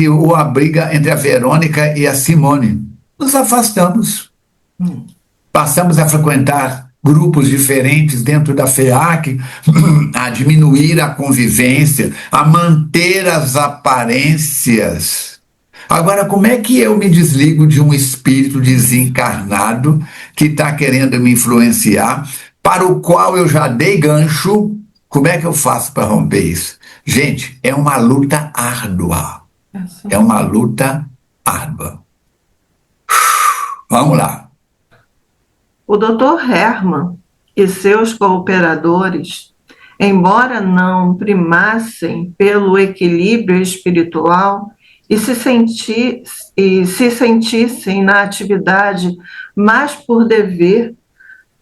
uma briga entre a Verônica e a Simone. Nos afastamos. Passamos a frequentar grupos diferentes dentro da FEAC, a diminuir a convivência, a manter as aparências. Agora, como é que eu me desligo de um espírito desencarnado que está querendo me influenciar, para o qual eu já dei gancho? Como é que eu faço para romper isso? Gente, é uma luta árdua. É uma luta árdua. Vamos lá. O Dr. Hermann e seus cooperadores, embora não primassem pelo equilíbrio espiritual e se sentissem na atividade mais por dever,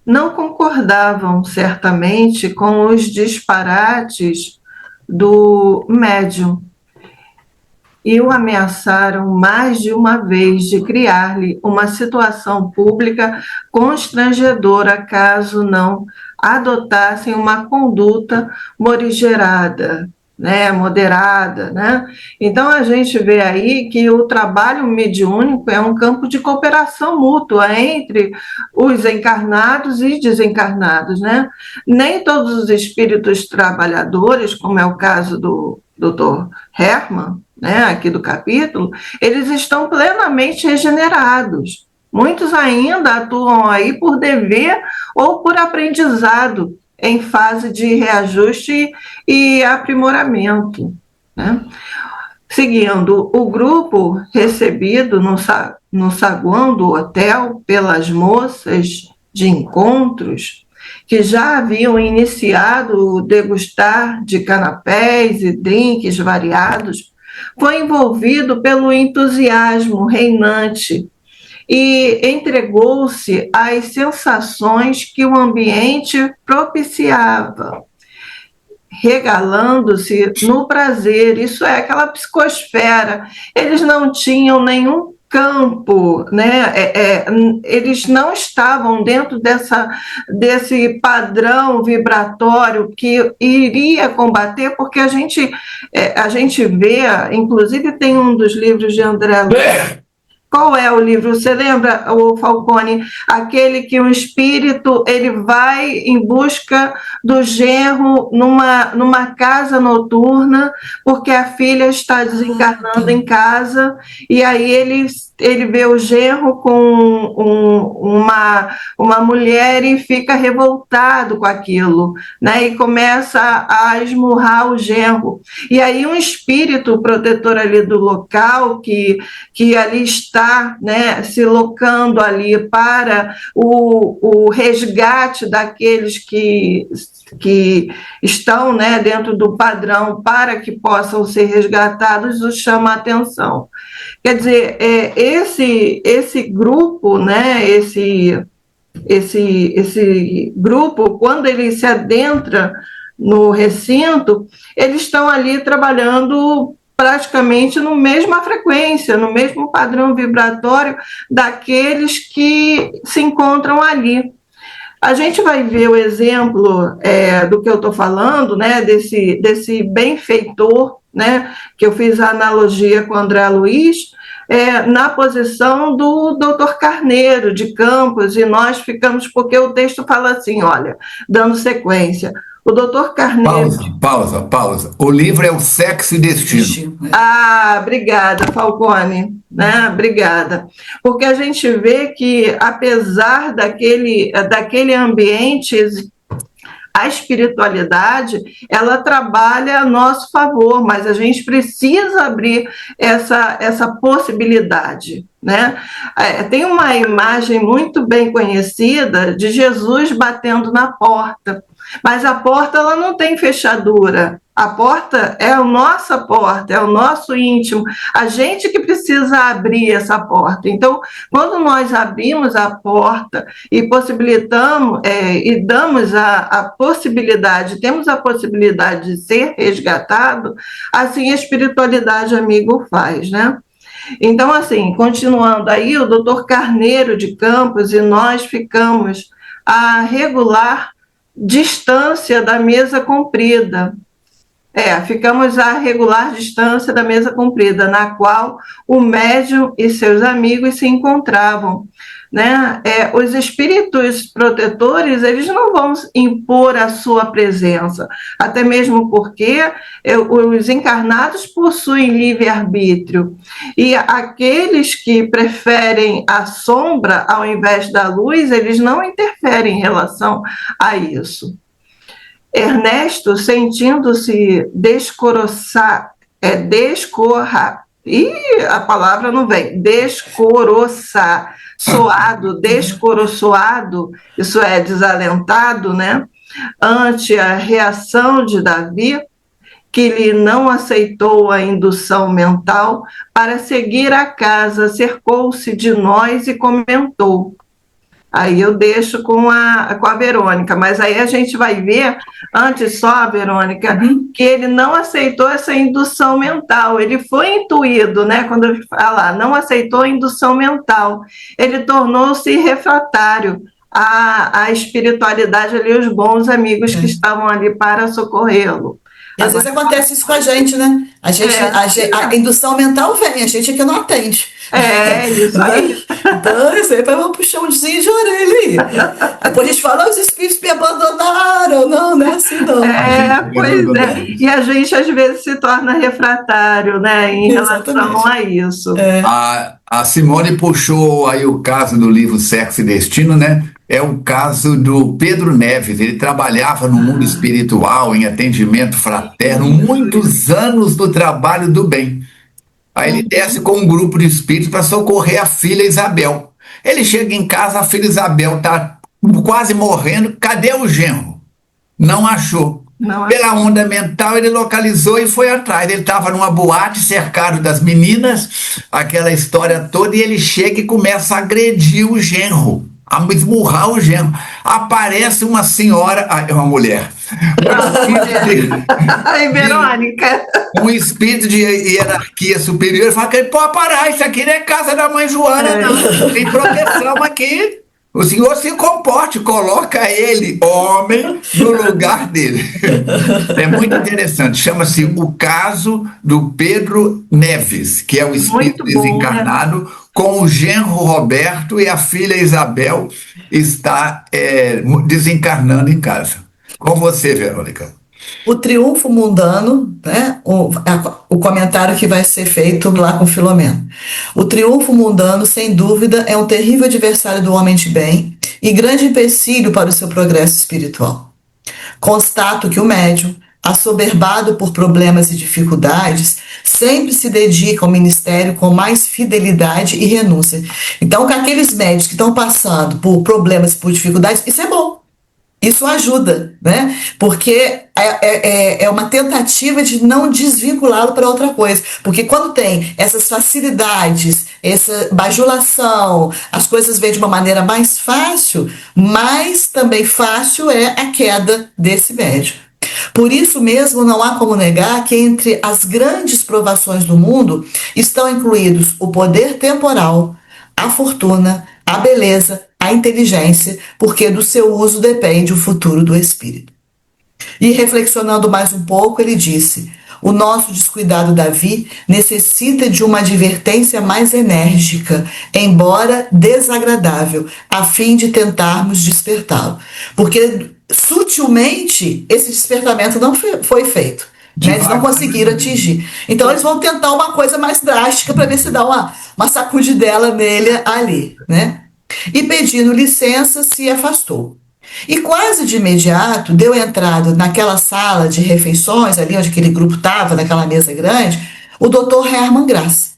não concordavam certamente com os disparates do médium e o ameaçaram mais de uma vez de criar-lhe uma situação pública constrangedora caso não adotassem uma conduta morigerada, né, moderada, né? Então a gente vê aí que o trabalho mediúnico é um campo de cooperação mútua entre os encarnados e desencarnados, né? Nem todos os espíritos trabalhadores, como é o caso do Dr. Hermann, né, aqui do capítulo, eles estão plenamente regenerados. Muitos ainda atuam aí por dever ou por aprendizado em fase de reajuste e aprimoramento, né? Seguindo, o grupo recebido no saguão do hotel pelas moças de encontros, que já haviam iniciado o degustar de canapés e drinks variados, foi envolvido pelo entusiasmo reinante e entregou-se às sensações que o ambiente propiciava, regalando-se no prazer, isso é aquela psicosfera. Eles não tinham nenhum campo, né? Eles não estavam dentro desse padrão vibratório que iria combater, porque a gente vê, inclusive tem um dos livros de André Luiz. Qual é o livro? Você lembra, o Falcone? Aquele que o espírito ele vai em busca do genro numa casa noturna, porque a filha está desencarnando em casa, e aí ele vê o genro com uma mulher e fica revoltado com aquilo, né? E começa a esmurrar o genro. E aí um espírito protetor ali do local, que ali está, né, se locando ali para o resgate daqueles que estão, né, dentro do padrão para que possam ser resgatados, os chama a atenção. Quer dizer, esse grupo, né, esse grupo, quando ele se adentra no recinto, eles estão ali trabalhando praticamente na mesma frequência, no mesmo padrão vibratório daqueles que se encontram ali. A gente vai ver o exemplo do que eu estou falando, né, desse benfeitor, né, que eu fiz a analogia com o André Luiz, na posição do Dr. Carneiro de Campos, e nós ficamos, porque o texto fala assim, olha, dando sequência, o Dr. Carneiro... Pausa. O livro é O Sexo e Destino. Ah, obrigada, Falcone, né? Obrigada. Porque a gente vê que, apesar daquele ambiente, a espiritualidade, ela trabalha a nosso favor, mas a gente precisa abrir essa possibilidade, né? Tem uma imagem muito bem conhecida de Jesus batendo na porta, mas a porta ela não tem fechadura. A porta é a nossa porta, é o nosso íntimo. A gente que precisa abrir essa porta. Então, quando nós abrimos a porta e possibilitamos, e damos a possibilidade, temos a possibilidade de ser resgatado, assim a espiritualidade, amigo, faz, né? Então, assim, continuando aí, o Dr. Carneiro de Campos e nós ficamos a regular distância da mesa comprida. Ficamos a regular distância da mesa comprida, na qual o médium e seus amigos se encontravam, né? Os espíritos protetores, eles não vão impor a sua presença, até mesmo porque os encarnados possuem livre-arbítrio, e aqueles que preferem a sombra ao invés da luz, eles não interferem em relação a isso. Ernesto, sentindo-se E a palavra não vem, descoroçar, soado, descoroçoado, isso é desalentado, né? Ante a reação de Davi, que lhe não aceitou a indução mental, para seguir a casa, cercou-se de nós e comentou. Aí eu deixo com a Verônica, mas aí a gente vai ver, antes só, Verônica, que ele não aceitou essa indução mental, ele foi intuído, né? Quando eu falar, não aceitou a indução mental, ele tornou-se refratário à espiritualidade ali, os bons amigos que estavam ali para socorrê-lo. E às vezes acontece isso com a gente, né? A indução mental vem, a gente é que não atende. Isso aí. Então, isso aí vamos puxar um desvio de orelha aí. Depois a gente fala, os espíritos me abandonaram. Não é assim não. Pois é. E a gente às vezes se torna refratário, né? Em relação a isso. A Simone puxou aí o caso do livro Sexo e Destino, né? É o caso do Pedro Neves. Ele trabalhava no mundo espiritual, em atendimento fraterno, muitos anos do trabalho do bem. Aí ele desce com um grupo de espíritos para socorrer a filha Isabel. Ele chega em casa, a filha Isabel está quase morrendo. Cadê o genro? Não achou. Pela onda mental, ele localizou e foi atrás. Ele estava numa boate, cercado das meninas, aquela história toda, e ele chega e começa a agredir o genro, a esmurrar o genro. Aparece uma senhora, uma mulher. Ai, Verônica. Um espírito de hierarquia superior fala que ele pode parar, isso aqui não é casa da mãe Joana, não. Tem proteção aqui. O senhor se comporte, coloca ele, homem, no lugar dele. É muito interessante. Chama-se o caso do Pedro Neves, que é o espírito desencarnado, né? Com o genro Roberto e a filha Isabel está desencarnando em casa. Com você, Verônica. O triunfo mundano, né? O comentário que vai ser feito lá com Filomeno. O triunfo mundano, sem dúvida, é um terrível adversário do homem de bem e grande empecilho para o seu progresso espiritual. Constato que o médium, assoberbado por problemas e dificuldades, sempre se dedica ao ministério com mais fidelidade e renúncia. Então, com aqueles médios que estão passando por problemas e por dificuldades, isso é bom. Isso ajuda, né? Porque é uma tentativa de não desvinculá-lo para outra coisa. Porque quando tem essas facilidades, essa bajulação, as coisas vêm de uma maneira mais fácil, mas também fácil é a queda desse médium. Por isso mesmo, não há como negar que entre as grandes provações do mundo estão incluídos o poder temporal, a fortuna, a beleza, a inteligência, porque do seu uso depende o futuro do espírito. E reflexionando mais um pouco, ele disse: o nosso descuidado Davi necessita de uma advertência mais enérgica, embora desagradável, a fim de tentarmos despertá-lo. Porque sutilmente esse despertamento não foi feito. Né? Eles não conseguiram atingir. Então eles vão tentar uma coisa mais drástica para ver se dá uma sacudidela nele ali, né? E pedindo licença, se afastou. E quase de imediato deu entrada naquela sala de refeições, ali onde aquele grupo estava, naquela mesa grande, o Dr. Hermann Grass.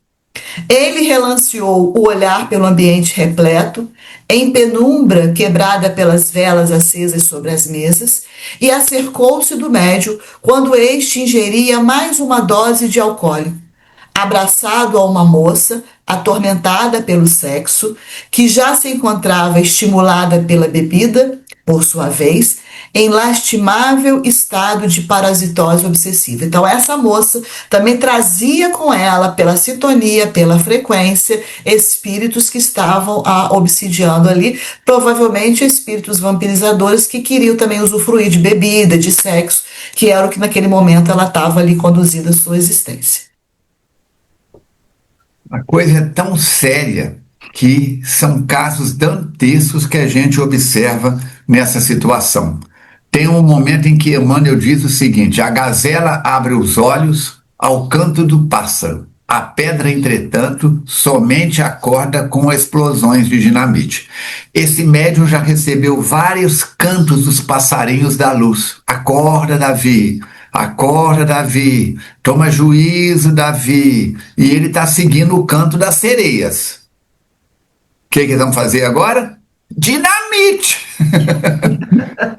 Ele relanceou o olhar pelo ambiente repleto, em penumbra quebrada pelas velas acesas sobre as mesas, e acercou-se do médium quando este ingeria mais uma dose de alcoólico, abraçado a uma moça atormentada pelo sexo, que já se encontrava estimulada pela bebida, por sua vez, em lastimável estado de parasitose obsessiva. Então, essa moça também trazia com ela, pela sintonia, pela frequência, espíritos que estavam obsidiando ali, provavelmente espíritos vampirizadores que queriam também usufruir de bebida, de sexo, que era o que naquele momento ela estava ali conduzindo a sua existência. A coisa é tão séria que são casos dantescos que a gente observa nessa situação. Tem um momento em que Emmanuel diz o seguinte: a gazela abre os olhos ao canto do pássaro. A pedra, entretanto, somente acorda com explosões de dinamite. Esse médium já recebeu vários cantos dos passarinhos da luz. Acorda, Davi. Acorda, Davi, toma juízo, Davi. E ele está seguindo o canto das sereias. O que eles vão fazer agora? Dinamite!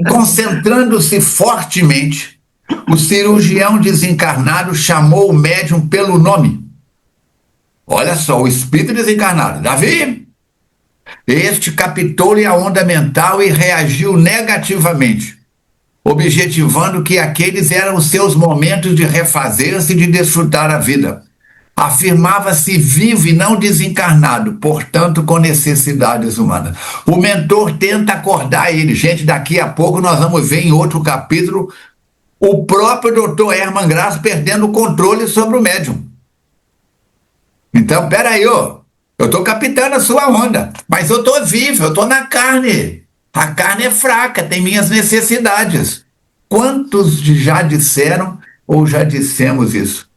Concentrando-se fortemente, o cirurgião desencarnado chamou o médium pelo nome. Olha só, o espírito desencarnado. Davi! Este captou-lhe a onda mental e reagiu negativamente, objetivando que aqueles eram os seus momentos de refazer-se e de desfrutar a vida. Afirmava-se vivo e não desencarnado, portanto com necessidades humanas. O mentor tenta acordar ele. Gente, daqui a pouco nós vamos ver em outro capítulo o próprio Dr. Hermann Grass perdendo o controle sobre o médium. Então, peraí, ó, eu estou captando a sua onda, mas eu estou vivo, eu estou na carne. A carne é fraca, tem minhas necessidades. Quantos já disseram ou já dissemos isso?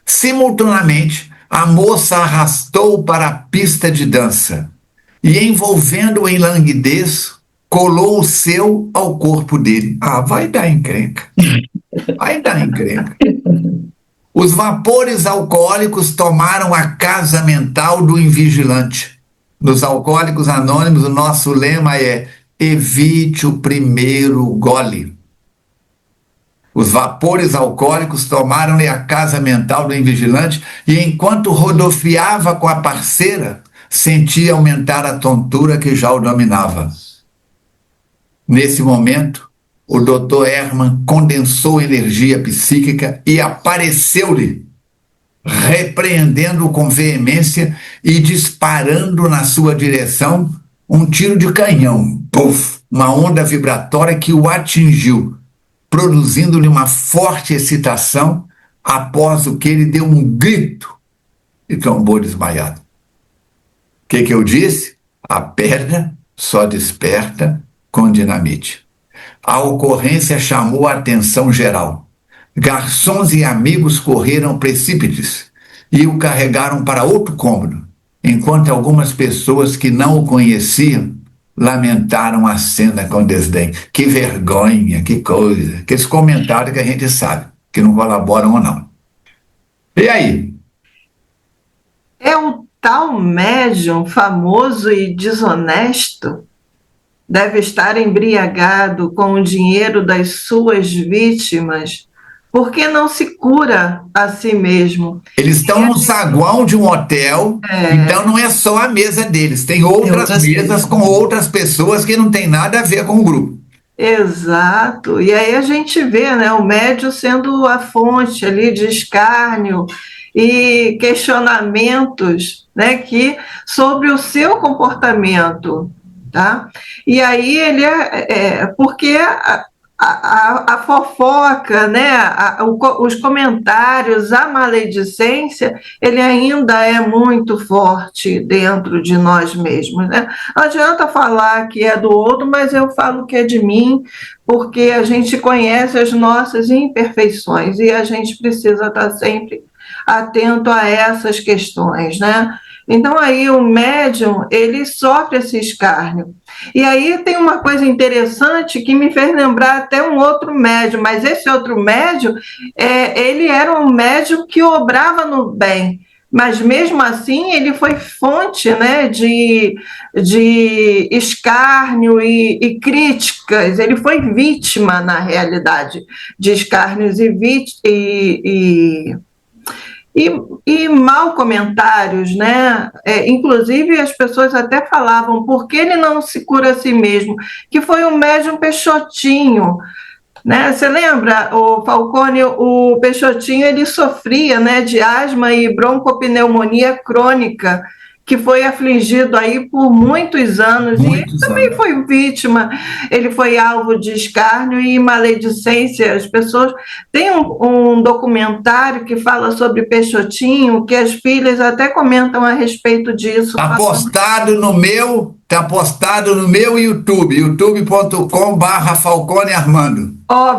Simultaneamente, a moça arrastou para a pista de dança e, envolvendo-o em languidez, colou o seu ao corpo dele. Ah, vai dar encrenca. Vai dar encrenca. Os vapores alcoólicos tomaram a casa mental do invigilante. Nos Alcoólicos Anônimos, o nosso lema é: evite o primeiro gole. Os vapores alcoólicos tomaram-lhe a casa mental do invigilante e, enquanto rodopiava com a parceira, sentia aumentar a tontura que já o dominava. Nesse momento, o Dr. Hermann condensou energia psíquica e apareceu-lhe, repreendendo-o com veemência e disparando na sua direção um tiro de canhão. Puf! Uma onda vibratória que o atingiu, produzindo-lhe uma forte excitação, após o que ele deu um grito e tombou desmaiado. O que eu disse? A pedra só desperta com dinamite. A ocorrência chamou a atenção geral. Garçons e amigos correram precípites e o carregaram para outro cômodo, enquanto algumas pessoas que não o conheciam lamentaram a cena com desdém. Que vergonha, que coisa. Aqueles comentários que a gente sabe, que não colaboram ou não. E aí? É o tal médium famoso e desonesto? Deve estar embriagado com o dinheiro das suas vítimas. Por que não se cura a si mesmo? Eles estão no saguão de um hotel, então não é só a mesa deles, tem outras mesas com outras pessoas que não tem nada a ver com o grupo. Exato, e aí a gente vê, né, o médium sendo a fonte ali de escárnio e questionamentos, né, sobre o seu comportamento, tá? E aí ele porque a fofoca, né, os comentários, a maledicência, ele ainda é muito forte dentro de nós mesmos, né? Não adianta falar que é do outro, mas eu falo que é de mim, porque a gente conhece as nossas imperfeições e a gente precisa estar sempre atento a essas questões, né? Então aí o médium, ele sofre esse escárnio. E aí tem uma coisa interessante que me fez lembrar até um outro médium, mas esse outro médium, ele era um médium que obrava no bem, mas mesmo assim ele foi fonte, né, de escárnio e críticas. Ele foi vítima, na realidade, de escárnios e mal comentários, né? Inclusive as pessoas até falavam por que ele não se cura a si mesmo, que foi um médium Peixotinho, né? Você lembra, o Falcone, o Peixotinho, ele sofria, né, de asma e broncopneumonia crônica, que foi afligido aí por muitos anos, e ele também foi vítima, ele foi alvo de escárnio e maledicência. As pessoas... Tem um documentário que fala sobre Peixotinho, que as filhas até comentam a respeito disso. Está postado no meu YouTube, youtube.com/Falcone Armando.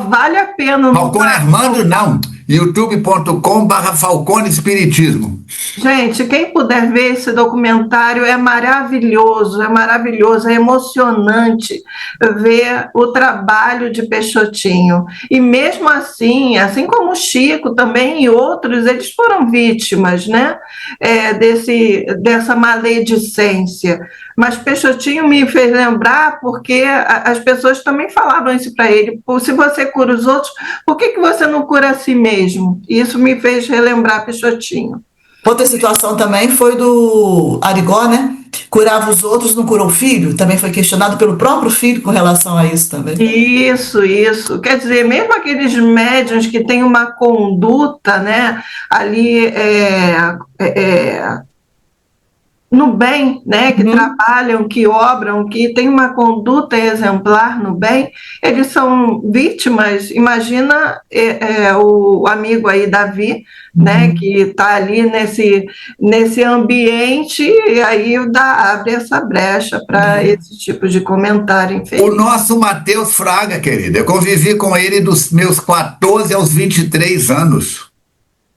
Vale a pena. Falcone Armando, não. youtube.com/Falcone Espiritismo. Gente, quem puder ver esse documentário é maravilhoso, é emocionante ver o trabalho de Peixotinho. E mesmo assim como o Chico também e outros, eles foram vítimas, né, dessa maledicência. Mas Peixotinho me fez lembrar porque as pessoas também falavam isso para ele. Se você cura os outros, por que você não cura a si mesmo? Isso me fez relembrar Peixotinho. Outra situação também foi do Arigó, né? Curava os outros, não curou o filho. Também foi questionado pelo próprio filho com relação a isso também. Isso. Quer dizer, mesmo aqueles médiuns que têm uma conduta, né, ali no bem, né, que trabalham, que obram, que têm uma conduta exemplar no bem, eles são vítimas. Imagina o amigo aí, Davi, né, que está ali nesse ambiente, e aí abre essa brecha para esse tipo de comentário infeliz. O nosso Matheus Fraga, querida, eu convivi com ele dos meus 14 aos 23 anos.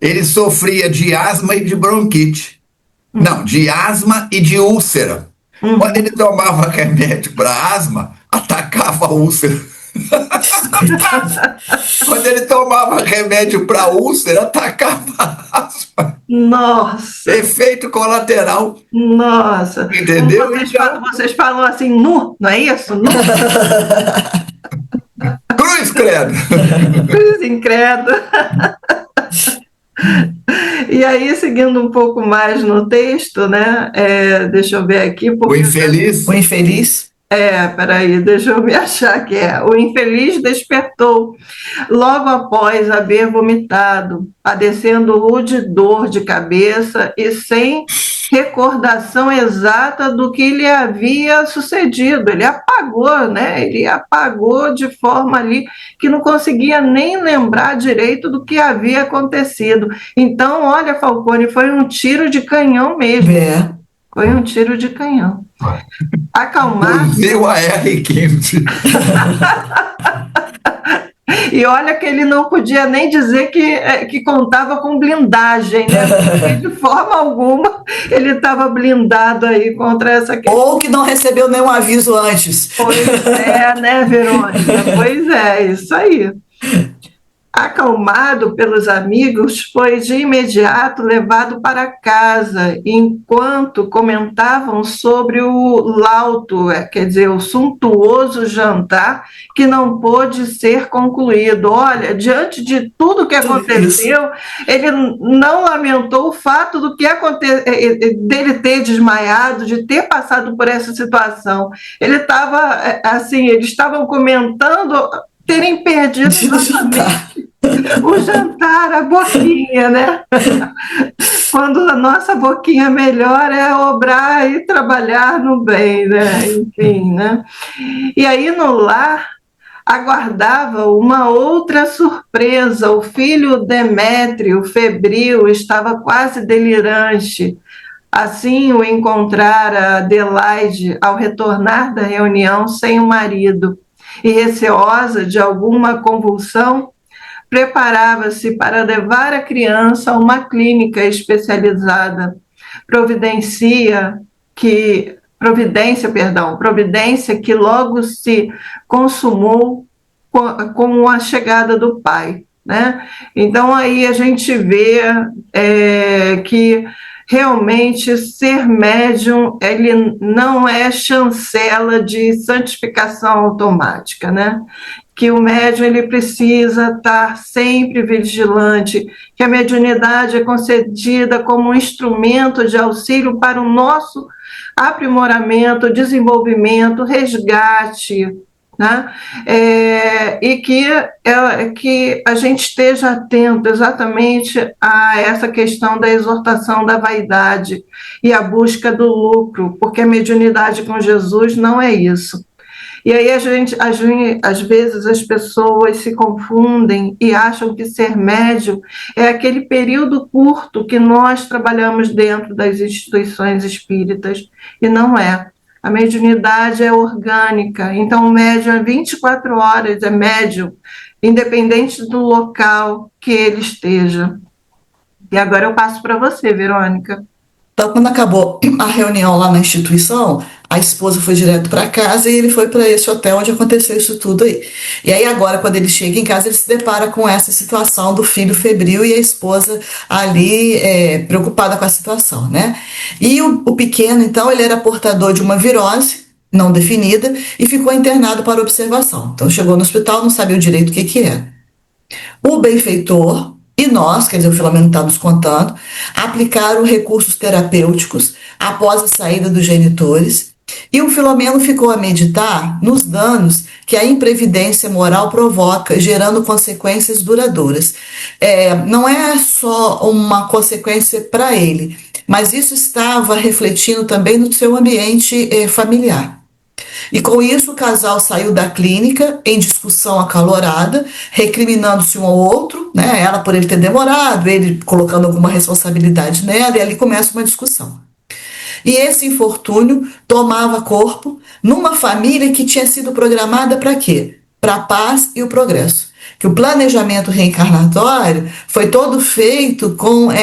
Ele sofria de asma e de bronquite. Não, de asma e de úlcera. Quando ele tomava remédio para asma, atacava a úlcera. Quando ele tomava remédio para úlcera, atacava a asma. Nossa! Efeito colateral. Nossa! Entendeu? Vocês falam assim, nu, não é isso? Nu. Cruz, credo! Cruz, incredo. E aí, seguindo um pouco mais no texto, né? Deixa eu ver aqui. O infeliz. O infeliz. Peraí, deixa eu me achar que o infeliz despertou logo após haver vomitado, padecendo rude dor de cabeça e sem recordação exata do que lhe havia sucedido. Ele apagou, né? Ele apagou de forma ali que não conseguia nem lembrar direito do que havia acontecido. Então, olha, Falcone, foi um tiro de canhão mesmo. Foi um tiro de canhão. Acalmado. Fuzil AR-15. E olha que ele não podia nem dizer que contava com blindagem, né? Porque de forma alguma ele estava blindado aí contra essa questão. Ou que não recebeu nenhum aviso antes. Pois né, Verônica? Pois isso aí. Acalmado pelos amigos, foi de imediato levado para casa, enquanto comentavam sobre o lauto, quer dizer, o suntuoso jantar que não pôde ser concluído. Olha, diante de tudo que aconteceu, ele não lamentou o fato dele ter desmaiado, de ter passado por essa situação. Ele estava, assim, eles estavam comentando terem perdido o jantar, a boquinha, né? Quando a nossa boquinha melhor é obrar e trabalhar no bem, né? Enfim, né? E aí no lar aguardava uma outra surpresa. O filho Demétrio, febril, estava quase delirante. Assim o encontrara Adelaide ao retornar da reunião sem o marido. E receosa de alguma convulsão, preparava-se para levar a criança a uma clínica especializada. Providência que logo se consumou com a chegada do pai, né? Então aí a gente vê que realmente ser médium, ele não é chancela de santificação automática, né? Que o médium ele precisa estar sempre vigilante, que a mediunidade é concedida como um instrumento de auxílio para o nosso aprimoramento, desenvolvimento, resgate, né? E que a gente esteja atento exatamente a essa questão da exortação da vaidade e a busca do lucro, porque a mediunidade com Jesus não é isso. E aí às vezes as pessoas se confundem e acham que ser médium é aquele período curto que nós trabalhamos dentro das instituições espíritas, e não é. A mediunidade é orgânica, então o médium é 24 horas, é médium, independente do local que ele esteja. E agora eu passo para você, Verônica. Então, quando acabou a reunião lá na instituição, a esposa foi direto para casa e ele foi para esse hotel onde aconteceu isso tudo aí. E aí agora, quando ele chega em casa, ele se depara com essa situação do filho febril e a esposa ali preocupada com a situação, né? E o pequeno, então, ele era portador de uma virose não definida e ficou internado para observação. Então, chegou no hospital, não sabia o direito o que que era. O benfeitor e nós, quer dizer, o Filomeno está nos contando, aplicaram recursos terapêuticos após a saída dos genitores e o Filomeno ficou a meditar nos danos que a imprevidência moral provoca, gerando consequências duradouras. Não é só uma consequência para ele, mas isso estava refletindo também no seu ambiente familiar. E com isso o casal saiu da clínica em discussão acalorada, recriminando-se um ao outro, né? Ela por ele ter demorado, ele colocando alguma responsabilidade nela, e ali começa uma discussão. E esse infortúnio tomava corpo numa família que tinha sido programada para quê? Para a paz e o progresso. Que o planejamento reencarnatório foi todo feito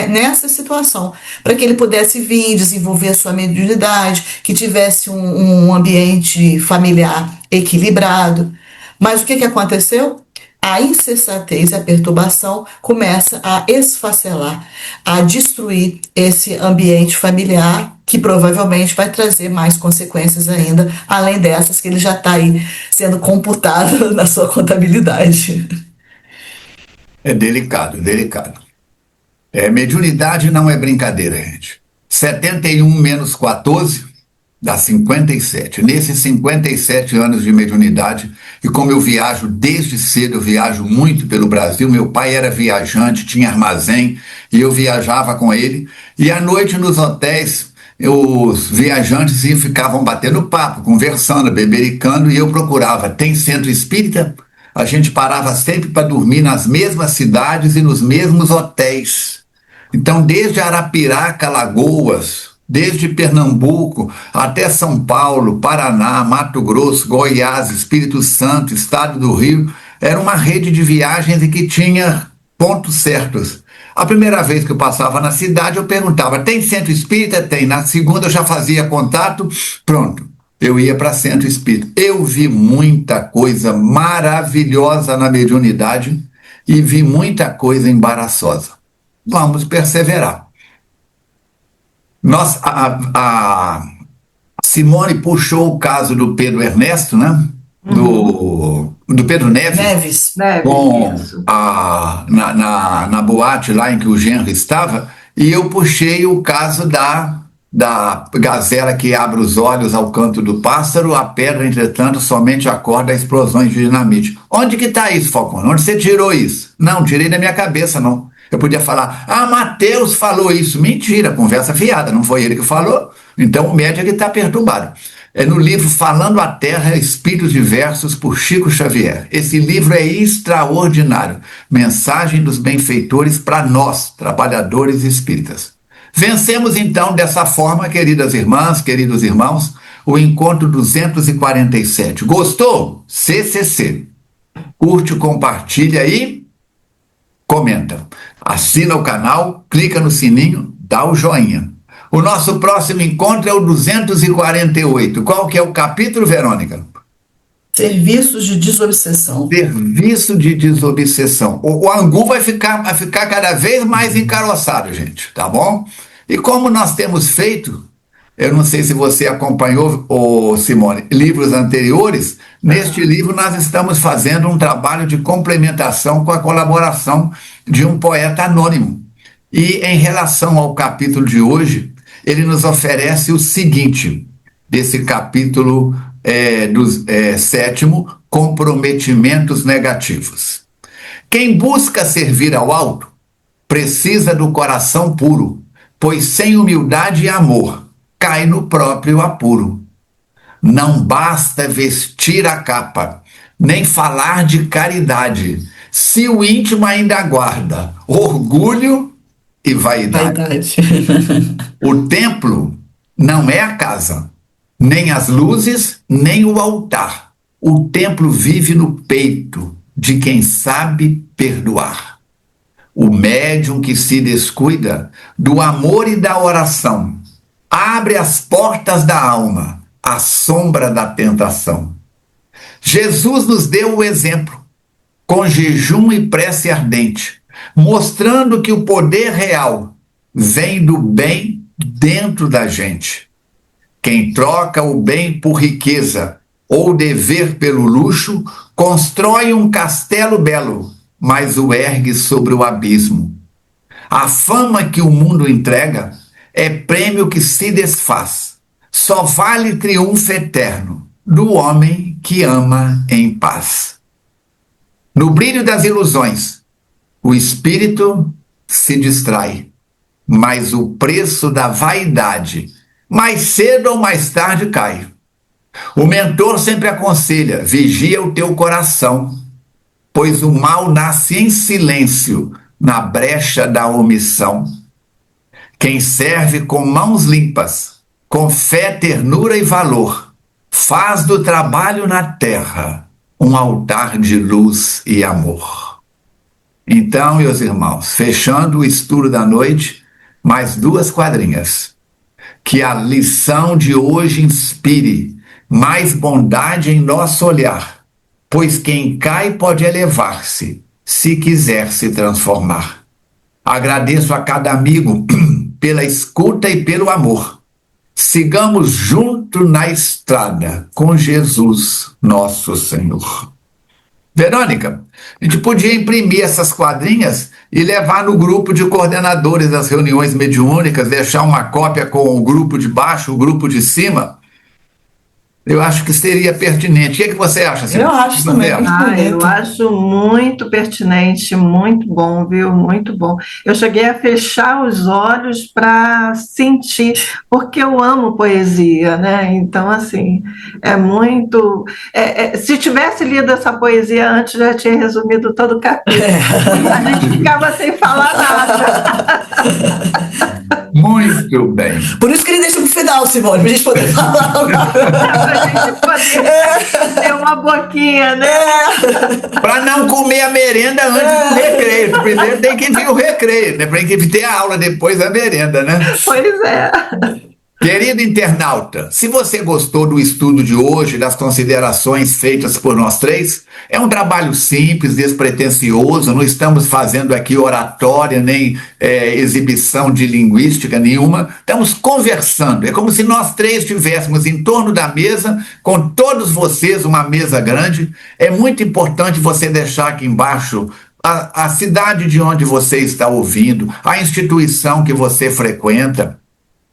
nessa situação, para que ele pudesse vir, desenvolver a sua mediunidade, que tivesse um ambiente familiar equilibrado. Mas o que aconteceu? A insensatez e a perturbação começa a esfacelar, a destruir esse ambiente familiar, que provavelmente vai trazer mais consequências ainda, além dessas que ele já está aí sendo computado na sua contabilidade. É delicado, delicado. Mediunidade não é brincadeira, gente. 71 menos 14 dá 57. Nesses 57 anos de mediunidade, e como eu viajo desde cedo, eu viajo muito pelo Brasil, meu pai era viajante, tinha armazém, e eu viajava com ele, e à noite nos hotéis, os viajantes ficavam batendo papo, conversando, bebericando, e eu procurava, tem centro espírita? A gente parava sempre para dormir nas mesmas cidades e nos mesmos hotéis. Então, desde Arapiraca, Alagoas, desde Pernambuco até São Paulo, Paraná, Mato Grosso, Goiás, Espírito Santo, Estado do Rio, era uma rede de viagens e que tinha pontos certos. A primeira vez que eu passava na cidade, eu perguntava, tem centro espírita? Tem. Na segunda, eu já fazia contato, pronto. Eu ia para centro espírita. Eu vi muita coisa maravilhosa na mediunidade e vi muita coisa embaraçosa. Vamos perseverar. A Simone puxou o caso do Pedro Ernesto, né? Do Pedro Neves. Com na boate lá em que o genro estava, e eu puxei o caso da gazela que abre os olhos ao canto do pássaro, a pedra, entretanto, somente acorda a explosões de dinamite. Onde que está isso, Falcone? Onde você tirou isso? Não, tirei da minha cabeça, não. Eu podia falar, Mateus falou isso. Mentira, conversa fiada, não foi ele que falou. Então o médium é que está perturbado. É no livro Falando a Terra, Espíritos Diversos, por Chico Xavier. Esse livro é extraordinário. Mensagem dos benfeitores para nós, trabalhadores espíritas. Vencemos então dessa forma, queridas irmãs, queridos irmãos, o encontro 247. Gostou? CCC. Curte, compartilha e comenta. Assina o canal, clica no sininho, dá o joinha. O nosso próximo encontro é o 248. Qual que é o capítulo, Verônica? Serviços de desobsessão. Serviço de desobsessão. O angu vai ficar cada vez mais encaroçado, gente, tá bom? E como nós temos feito, eu não sei se você acompanhou, Simone, livros anteriores, neste livro nós estamos fazendo um trabalho de complementação com a colaboração de um poeta anônimo. E em relação ao capítulo de hoje, ele nos oferece o seguinte, desse capítulo sétimo, comprometimentos negativos. Quem busca servir ao alto, precisa do coração puro, pois sem humildade e amor, cai no próprio apuro. Não basta vestir a capa, nem falar de caridade, se o íntimo ainda guarda orgulho e vaidade. O templo não é a casa, nem as luzes, nem o altar. O templo vive no peito, de quem sabe perdoar. O médium que se descuida do amor e da oração abre as portas da alma à sombra da tentação. Jesus nos deu o exemplo, com jejum e prece ardente, mostrando que o poder real vem do bem dentro da gente. Quem troca o bem por riqueza ou dever pelo luxo, constrói um castelo belo, mas o ergue sobre o abismo. A fama que o mundo entrega é prêmio que se desfaz. Só vale triunfo eterno do homem que ama em paz. No brilho das ilusões, o espírito se distrai, mas o preço da vaidade, mais cedo ou mais tarde, cai. O mentor sempre aconselha: vigia o teu coração, pois o mal nasce em silêncio, na brecha da omissão. Quem serve com mãos limpas, com fé, ternura e valor, faz do trabalho na terra um altar de luz e amor. Então, meus irmãos, fechando o estudo da noite, mais 2 quadrinhas. Que a lição de hoje inspire mais bondade em nosso olhar, pois quem cai pode elevar-se, se quiser se transformar. Agradeço a cada amigo pela escuta e pelo amor. Sigamos junto na estrada com Jesus, nosso Senhor. Verônica, a gente podia imprimir essas quadrinhas e levar no grupo de coordenadores das reuniões mediúnicas, deixar uma cópia com o grupo de baixo, o grupo de cima. Eu acho que seria pertinente. O que você acha, Silvia? Eu acho também. Eu acho muito pertinente, muito bom, viu? Muito bom. Eu cheguei a fechar os olhos para sentir, porque eu amo poesia, né? Então, assim, é muito... se tivesse lido essa poesia antes, já tinha resumido todo o capítulo. A gente ficava sem falar nada. Muito bem. Por isso que ele deixa pro final, Simone, pra gente poder falar. Pra gente poder ter uma boquinha, né? Para não comer a merenda antes do recreio. Primeiro tem que vir o recreio, né? Para que ter a aula depois da merenda, né? Pois é. Querido internauta, se você gostou do estudo de hoje, das considerações feitas por nós três, é um trabalho simples, despretensioso, não estamos fazendo aqui oratória, nem exibição de linguística nenhuma, estamos conversando, é como se nós três estivéssemos em torno da mesa, com todos vocês, uma mesa grande. É muito importante você deixar aqui embaixo a cidade de onde você está ouvindo, a instituição que você frequenta.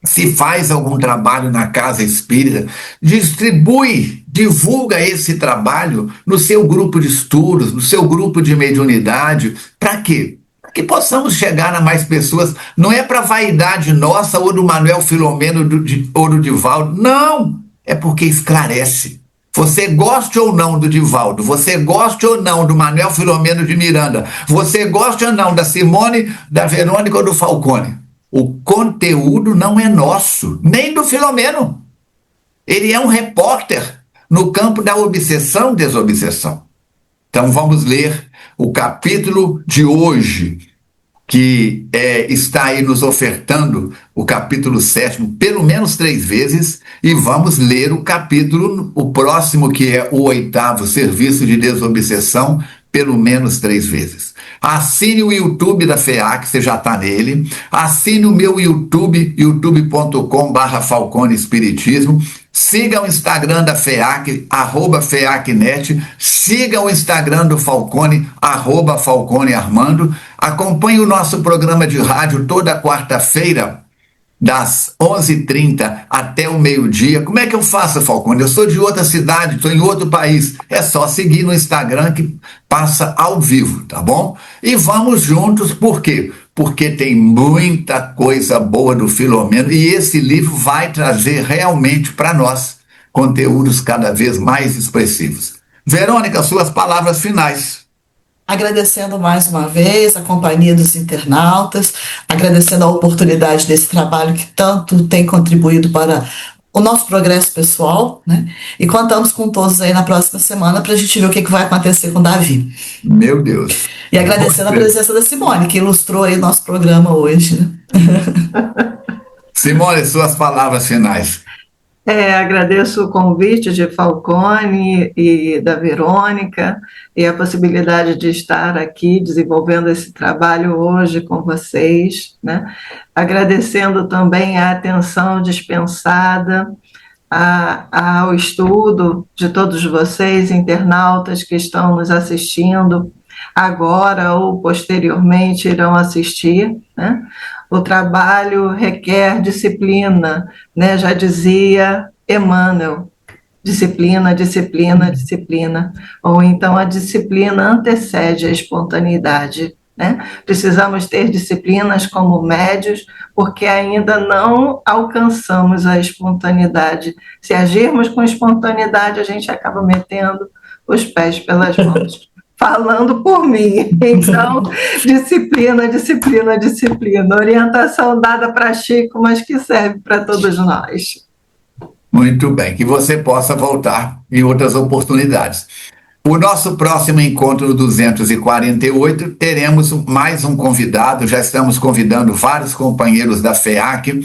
Se faz algum trabalho na casa espírita, distribui, divulga esse trabalho no seu grupo de estudos, no seu grupo de mediunidade. Para quê? Para que possamos chegar a mais pessoas. Não é para vaidade nossa ou do Manuel Filomeno ou do Divaldo. Não! É porque esclarece. Você goste ou não do Divaldo, você goste ou não do Manuel Filomeno de Miranda, você goste ou não da Simone, da Verônica ou do Falcone. O conteúdo não é nosso, nem do Filomeno. Ele é um repórter no campo da obsessão e desobsessão. Então vamos ler o capítulo de hoje, que está aí nos ofertando o capítulo 7º, pelo menos 3 vezes, e vamos ler o próximo, que é o 8º, Serviço de Desobsessão, pelo menos 3 vezes. Assine o YouTube da FEAC, você já está nele. Assine o meu YouTube, youtube.com/Falcone Espiritismo. Siga o Instagram da FEAC, @FEACnet. Siga o Instagram do Falcone, @Falcone Armando. Acompanhe o nosso programa de rádio toda quarta-feira, das 11h30 até o meio-dia. Como é que eu faço, Falcone? Eu sou de outra cidade, estou em outro país. É só seguir no Instagram que passa ao vivo, tá bom? E vamos juntos, por quê? Porque tem muita coisa boa do Filomeno e esse livro vai trazer realmente para nós conteúdos cada vez mais expressivos. Verônica, suas palavras finais. Agradecendo mais uma vez a companhia dos internautas, agradecendo a oportunidade desse trabalho que tanto tem contribuído para o nosso progresso pessoal, né? E contamos com todos aí na próxima semana para a gente ver o que vai acontecer com Davi. Meu Deus. E agradecendo a presença da Simone, que ilustrou aí o nosso programa hoje, né? Simone, suas palavras finais. Agradeço o convite de Falcone e da Verônica e a possibilidade de estar aqui desenvolvendo esse trabalho hoje com vocês, né? Agradecendo também a atenção dispensada ao estudo de todos vocês, internautas que estão nos assistindo agora ou posteriormente irão assistir, né? O trabalho requer disciplina, né? Já dizia Emmanuel, disciplina, disciplina, disciplina. Ou então a disciplina antecede a espontaneidade, né? Precisamos ter disciplinas como médios, porque ainda não alcançamos a espontaneidade. Se agirmos com espontaneidade, a gente acaba metendo os pés pelas mãos. Falando por mim. Então, disciplina, disciplina, disciplina. Orientação dada para Chico, mas que serve para todos nós. Muito bem, que você possa voltar em outras oportunidades. O nosso próximo encontro, no 248, teremos mais um convidado. Já estamos convidando vários companheiros da FEAC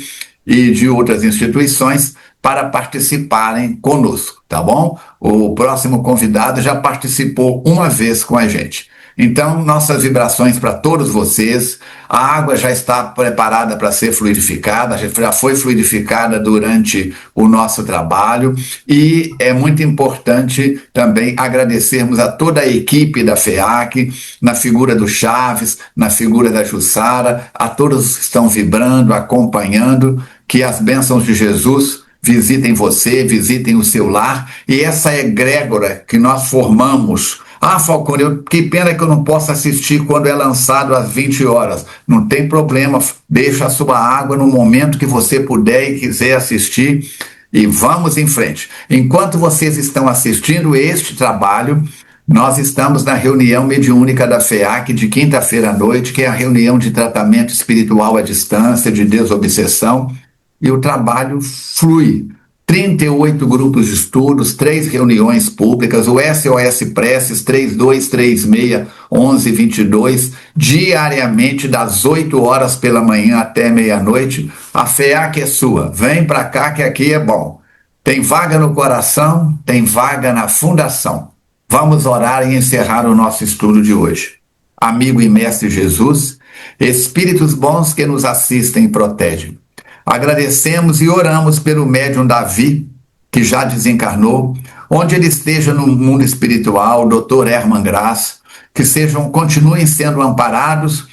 e de outras instituições para participarem conosco, tá bom? O próximo convidado já participou uma vez com a gente. Então, nossas vibrações para todos vocês. A água já está preparada para ser fluidificada, já foi fluidificada durante o nosso trabalho, e é muito importante também agradecermos a toda a equipe da FEAC, na figura do Chaves, na figura da Jussara, a todos que estão vibrando, acompanhando, que as bênçãos de Jesus visitem você, visitem o seu lar, e essa egrégora que nós formamos. Falcone, que pena que eu não posso assistir quando é lançado às 20 horas. Não tem problema, deixa a sua água no momento que você puder e quiser assistir, e vamos em frente. Enquanto vocês estão assistindo este trabalho, nós estamos na reunião mediúnica da FEAC de quinta-feira à noite, que é a reunião de tratamento espiritual à distância, de desobsessão, e o trabalho flui. 38 grupos de estudos, 3 reuniões públicas, o SOS Preces 3236-1122, diariamente das 8 horas pela manhã até meia-noite. A FEAC é sua, vem para cá que aqui é bom. Tem vaga no coração, tem vaga na fundação. Vamos orar e encerrar o nosso estudo de hoje. Amigo e mestre Jesus, espíritos bons que nos assistem e protegem, agradecemos e oramos pelo médium Davi, que já desencarnou, onde ele esteja no mundo espiritual, Dr. Herman Graça, que continuem sendo amparados,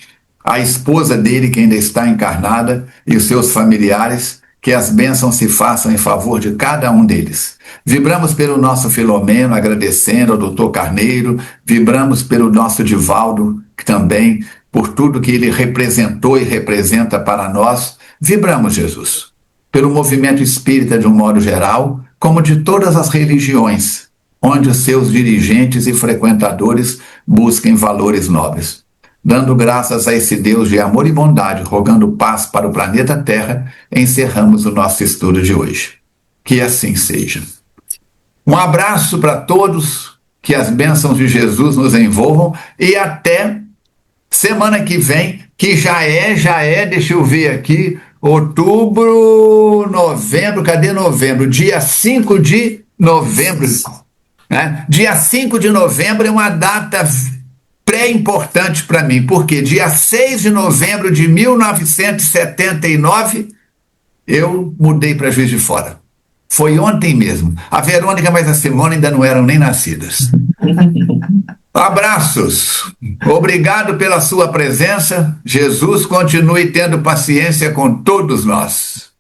a esposa dele, que ainda está encarnada, e os seus familiares, que as bênçãos se façam em favor de cada um deles. Vibramos pelo nosso Filomeno, agradecendo ao Dr. Carneiro, vibramos pelo nosso Divaldo, que também, por tudo que ele representou e representa para nós. Vibramos, Jesus, pelo movimento espírita de um modo geral, como de todas as religiões, onde os seus dirigentes e frequentadores busquem valores nobres. Dando graças a esse Deus de amor e bondade, rogando paz para o planeta Terra, encerramos o nosso estudo de hoje. Que assim seja. Um abraço para todos, que as bênçãos de Jesus nos envolvam, e até semana que vem, que já é, deixa eu ver aqui, outubro, novembro, cadê novembro? Dia 5 de novembro, né? Dia 5 de novembro é uma data pré-importante para mim, porque dia 6 de novembro de 1979 eu mudei para Juiz de Fora. Foi ontem mesmo. A Verônica, mas a Simone ainda não eram nem nascidas. Abraços. Obrigado pela sua presença. Jesus continue tendo paciência com todos nós.